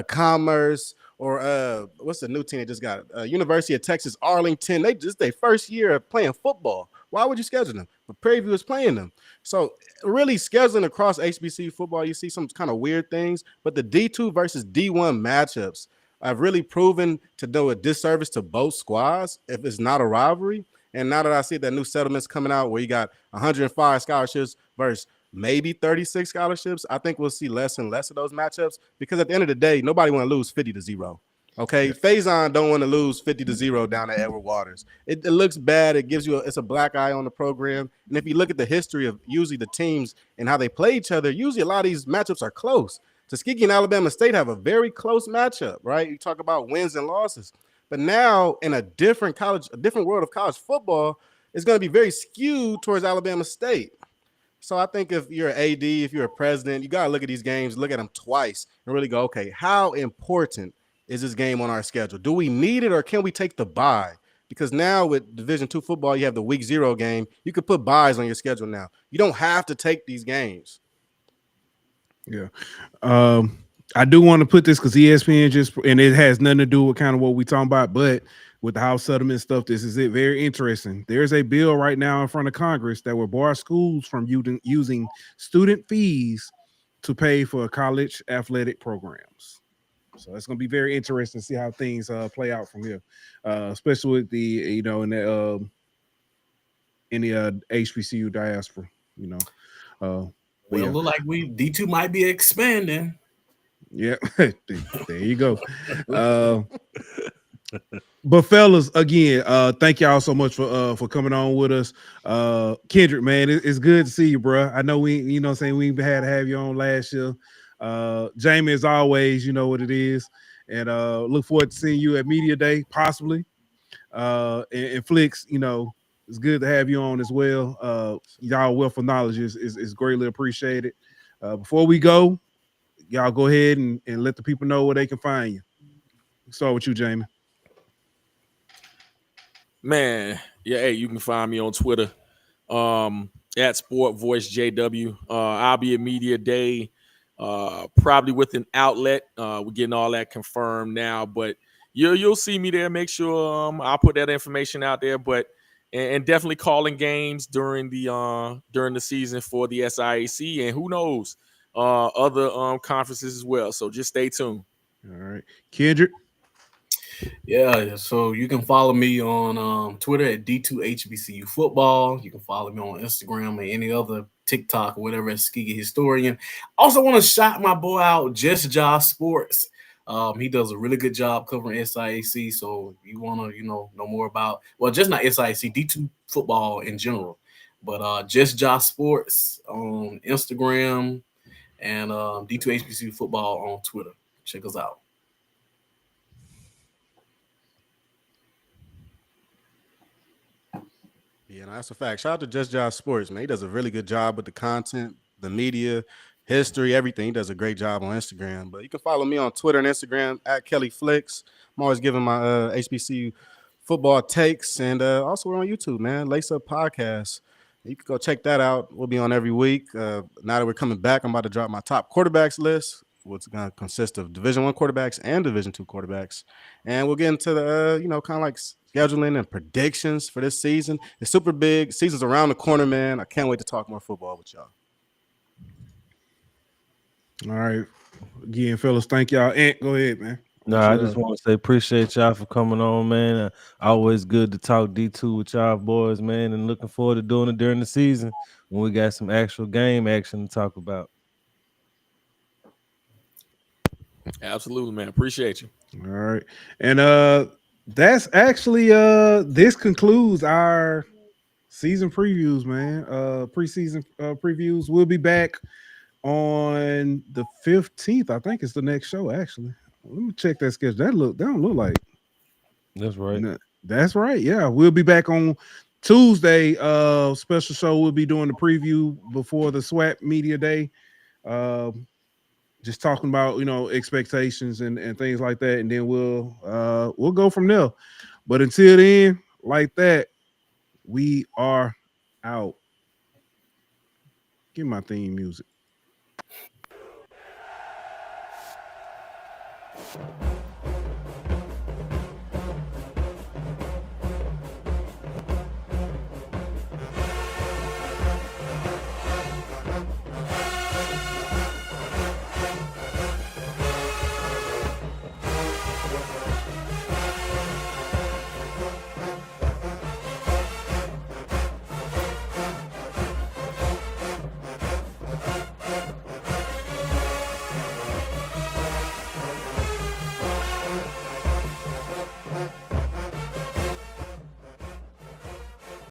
Commerce, or what's the new team they just got? University of Texas, Arlington. They just their first year of playing football. Why would you schedule them? But Prairie View is playing them. So really scheduling across HBCU football, you see some kind of weird things. But the D2 versus D1 matchups have really proven to do a disservice to both squads if it's not a rivalry. And now that I see that new settlements coming out where you got 105 scholarships versus maybe 36 scholarships, I think we'll see less and less of those matchups because at the end of the day, nobody want to lose 50-0. Okay, Faison don't want to lose 50-0 down at Edward Waters. It looks bad. It gives you it's a black eye on the program. And if you look at the history of usually the teams and how they play each other, usually a lot of these matchups are close. Tuskegee and Alabama State have a very close matchup, right? You talk about wins and losses. But now in a different world of college football, it's going to be very skewed towards Alabama State. So I think if you're an AD, if you're a president, you got to look at these games, look at them twice and really go, okay, how important is this game on our schedule? Do we need it or can we take the bye? Because now with Division II football, you have the week 0 game. You could put byes on your schedule now. You don't have to take these games. Yeah. I do want to put this because ESPN and it has nothing to do with kind of what we're talking about, but with the House settlement stuff, this is it. Very interesting. There's a bill right now in front of Congress that will bar schools from using student fees to pay for college athletic programs. So it's going to be very interesting to see how things play out from here, especially with the in the HBCU diaspora. Well, look like D2 might be expanding. Yeah, there you go. But fellas, again, thank y'all so much for coming on with us. Kendrick, man, it's good to see you, bro. I know we had to have you on last year. Jamie, as always, you know what it is, and look forward to seeing you at Media Day, possibly. And Flicks, it's good to have you on as well. Y'all wealth of knowledge is greatly appreciated. Before we go, y'all go ahead and let the people know where they can find you. Start with you, Jamie. Man, yeah, hey, you can find me on Twitter at Sport Voice JW. I'll be at Media Day, probably with an outlet. We're getting all that confirmed now, but you'll see me there. Make sure I'll put that information out there. But and definitely calling games during the season for the SIAC, and who knows, other conferences as well. So just stay tuned. All right, Kendrick. Yeah, so you can follow me on Twitter at D2HBCU Football. You can follow me on Instagram or any other TikTok or whatever at Skiggy Historian. Also want to shout my boy out, Just Josh Sports. He does a really good job covering SIAC. So if you want to, know more about, well, just not SIAC, D2 football in general. But Just Josh Sports on Instagram and D2HBCU Football on Twitter. Check us out. Yeah, no, that's a fact. Shout out to Just Josh Sports, man. He does a really good job with the content, the media, history, everything. He does a great job on Instagram. But you can follow me on Twitter and Instagram at Kelly Flicks. I'm always giving my HBCU football takes, and also we're on YouTube, man. Lace Up Podcast. You can go check that out. We'll be on every week. Now that we're coming back, I'm about to drop my top quarterbacks list. What's going to consist of Division I quarterbacks and Division II quarterbacks, and we'll get into the kind of like scheduling and predictions for this season. It's super big. Season's around the corner, man. I can't wait to talk more football with y'all. All right, again, fellas, thank y'all. Ant, go ahead, man. I just want to say appreciate y'all for coming on, man. Always good to talk D2 with y'all boys, man, and looking forward to doing it during the season when we got some actual game action to talk about. Absolutely, man. Appreciate you. All right. And that's actually this concludes our season previews, man. Preseason previews. We'll be back on the 15th. I think it's the next show, actually. Let me check that schedule. That don't look like. That's right. No, that's right. Yeah. We'll be back on Tuesday. Special show. We'll be doing the preview before the SWAT Media Day. Just talking about expectations and things like that, and then we'll go from there. But until then, like that, we are out. Give my theme music.